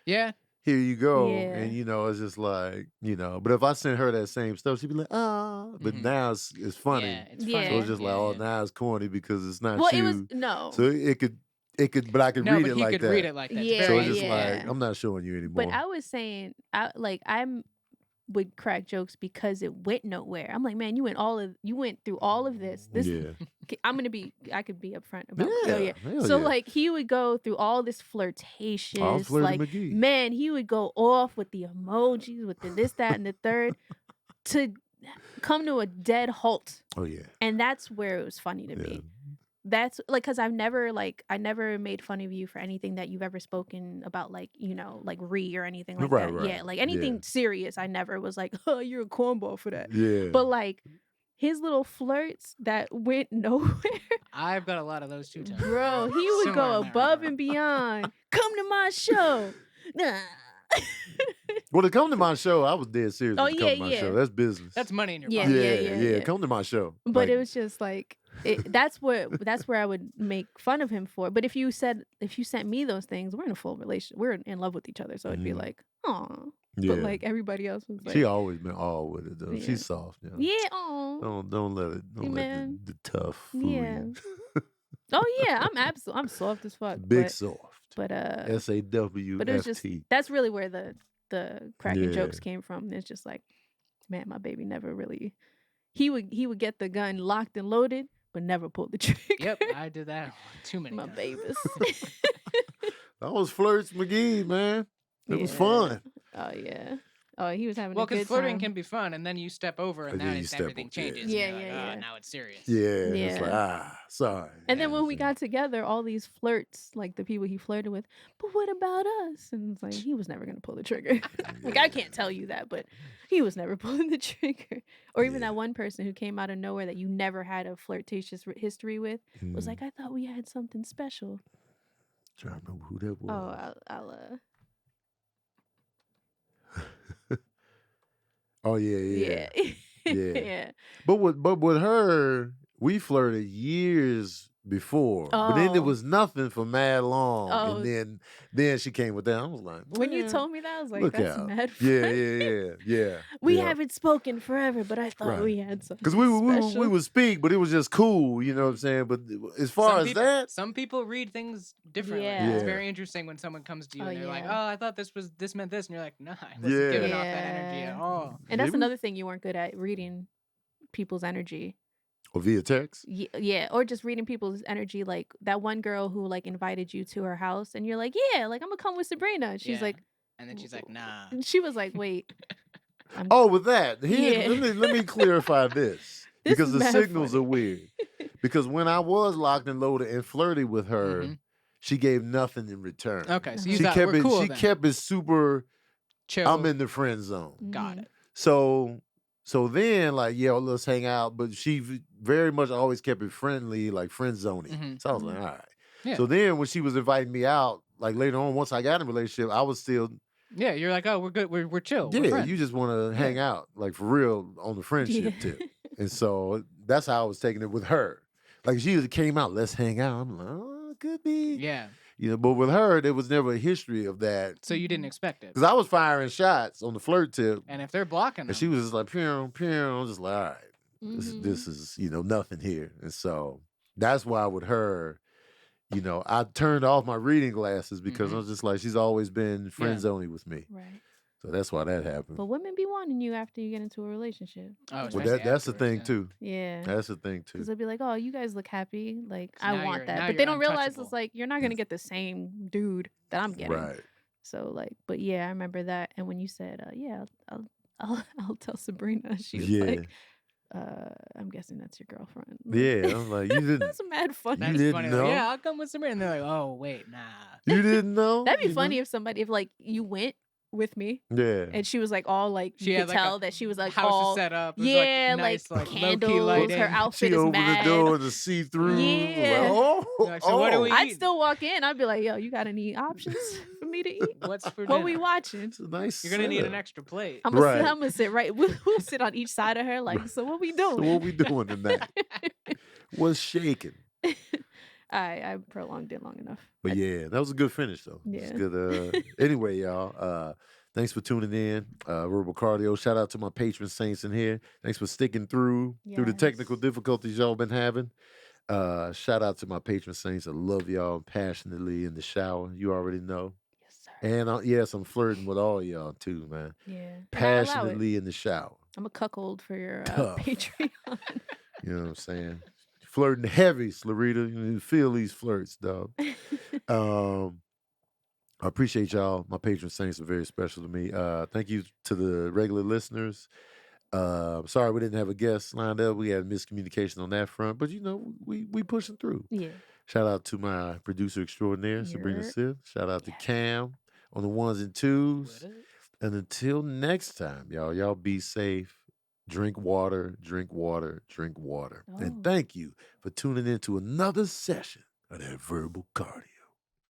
Yeah. you go. Yeah. And, you know, it's just like, you know, but if I sent her that same stuff, she'd be like, oh, but Mhm. now it's funny. Yeah, it's Yeah. funny. So it's just like, Yeah, oh, yeah. now it's corny because it's not Well, you. it was no. So it could, but I could No, read but it he like could that. read it like that. It's Yeah, So very it's just easy. like, yeah. I'm not showing you anymore. But I was saying, I'm would crack jokes because it went nowhere. I'm like, man, you went through all of this. This yeah. I could be upfront about. Yeah. Oh yeah. Hell So yeah. like he would go through all this I was flirtatious, flirting like McGee. man, he would go off with the emojis, with the this, that, and the third, to come to a dead halt. Oh yeah. And that's where it was funny to Yeah. me. That's like because I never made fun of you for anything that you've ever spoken about, like, you know, like or anything like Right, that. right. Yeah, like anything Yeah. serious, I never was like, oh, you're a cornball for that. Yeah. But like his little flirts that went nowhere, I've got a lot of those too, Tom. bro. He would Similar go in that above regard. and beyond. Come to my show. Nah. Well, to come to my show, I was dead serious. Oh, To come yeah, to my yeah. show. That's business. That's money in your Yeah, pocket. yeah. Come to my show. But Like, it was just like that's where I would make fun of him for. But if you sent me those things, we're in a full relationship. We're in love with each other. So it'd be like, oh. yeah. But like everybody else was like, She always been all with it though. Yeah. She's soft. You know? yeah, oh, Don't let it. Don't let man. the tough fool Yeah. you. oh yeah. I'm soft as fuck. Big but, soft. But SAWFT. but it was just that's really where the cracking Yeah. jokes came from. It's just like, man, my baby never really. He would get the gun locked and loaded, but never pulled the trigger. Yep, I did that too many My times. babies. That was Flirts McGee, man. It was Yeah. fun. Oh yeah. Oh, he was having Well, a good because flirting time. can be fun, and then you step over, and And now then you step everything over, yeah. changes. Yeah, and you're yeah, like, yeah. now it's serious. Yeah. It's like, Yeah. sorry. And then Yeah. when we got together, all these flirts, like the people he flirted with, but what about us? And it's like he was never gonna pull the trigger. Like I can't tell you that, but he was never pulling the trigger. Or even Yeah. that one person who came out of nowhere that you never had a flirtatious history with was like, I thought we had something special. Trying to remember who that was. Oh, I'll Oh yeah. yeah. Yeah. But with her, we flirted years before. But then it Oh. was nothing for mad long. Oh. And then she came with that. I was like, When you "Man, told me that, I was like, look that's out." mad Yeah. We yeah. haven't spoken forever, but I thought Right. we had something Because we special. would speak, but it was just cool, you know what I'm saying? But as far as that, some people read things differently. Yeah. It's Yeah. very interesting when someone comes to you Oh, and they're like, yeah. "Oh, I thought this meant this," and you're like, "Nah, I wasn't giving off that energy Yeah. at all." And that's Yeah, we- another thing you weren't good at, reading people's energy. or via text. Yeah, or just reading people's energy. Like that one girl who like invited you to her house, and you're like, yeah, like I'm gonna come with Sabrina. And she's Yeah. like, And then she's like, "Nah." and she was like, wait. Oh, with that, Yeah. let me clarify this. This Because is the mad signals funny. are weird. Because when I was locked and loaded and flirty with her, Mhm. she gave nothing in return. Okay, so you She thought kept we're it. cool She then. kept it super. Chill. I'm in the friend zone. Got Mhm. it. So then, like, yeah, let's hang out. But she very much always kept it friendly, like friend zoning. Mhm. So I was like, all right. Yeah. So then when she was inviting me out, like later on, once I got in a relationship, I was still, Yeah, you're like, "Oh, we're good. We're chill. We're yeah, friends." you just want to hang out, like for real on the friendship Yeah. tip. And so that's how I was taking it with her. Like she just came out, let's hang out. I'm like, oh, it could be. Yeah. You know, but with her, there was never a history of that. So you didn't expect it. Because I was firing shots on the flirt tip. And if they're blocking them, And she was just like, pew, pew. I was just like, all right, Mhm. this is, nothing here. And so that's why with her, I turned off my reading glasses because I was just like, she's always been friend zoning with me. Right. So that's why that happened. But women be wanting you after you get into a relationship. oh, Well, especially that's the afterwards, thing yeah. too. Yeah. That's the thing too. Because they'll be like, oh, you guys look happy. Like, So I now want you're- that. now But they you're don't realize untouchable. it's like, you're not going to get the same dude that I'm getting. Right. So like, but yeah, I remember that. And when you said, yeah, I'll tell Sabrina, she was Yeah. like, I'm guessing that's your girlfriend. Yeah, I'm like, you didn't. That's mad funny. You That's didn't funny. know? Like, yeah, I'll come with Sabrina. And they're like, oh wait, nah. You didn't know? That'd be You funny know? if somebody, if like you went with me Yeah. and she was like all like, She you had could like a tell that she was like house all, set up. It was yeah, like nice, like low-key candles. lighting. Her outfit She is opened mad. the door to see through. Yeah. Like, Like, so what do we I'd eat? still walk in. I'd be like, yo, you got any options for me to eat? What's for What dinner? we watching? It's a nice You're gonna need an setup. extra plate. I'm gonna sit right. We'll sit on each side of her. Like, so what we doing? So what we doing tonight? What's shaking? I prolonged it long enough. But yeah, that was a good finish though. It was Yeah. good. Anyway, y'all. Thanks for tuning in. Verbal Cardio. Shout out to my patron saints in here. Thanks for sticking through the technical Yes. difficulties y'all been having. Shout out to my patron saints. I love y'all passionately in the shower. You already know. Yes, sir. And yes, I'm flirting with all y'all too, man. Yeah. And I allow it. Passionately in the shower. I'm a cuckold for your Tough. Patreon. You know what I'm saying? Flirting heavy, Slarita. You feel these flirts, dog. I appreciate y'all. My patron saints are very special to me. Thank you to the regular listeners. Sorry we didn't have a guest lined up. We had miscommunication on that front, but you know, we pushing through. Yeah. Shout out to my producer extraordinaire, Sabrina Yer. Sith. Shout out to Yes. Cam on the ones and twos. What? And until next time, y'all be safe. Drink water, drink water, drink water. And Oh. thank you for tuning in to another session of that verbal cardio.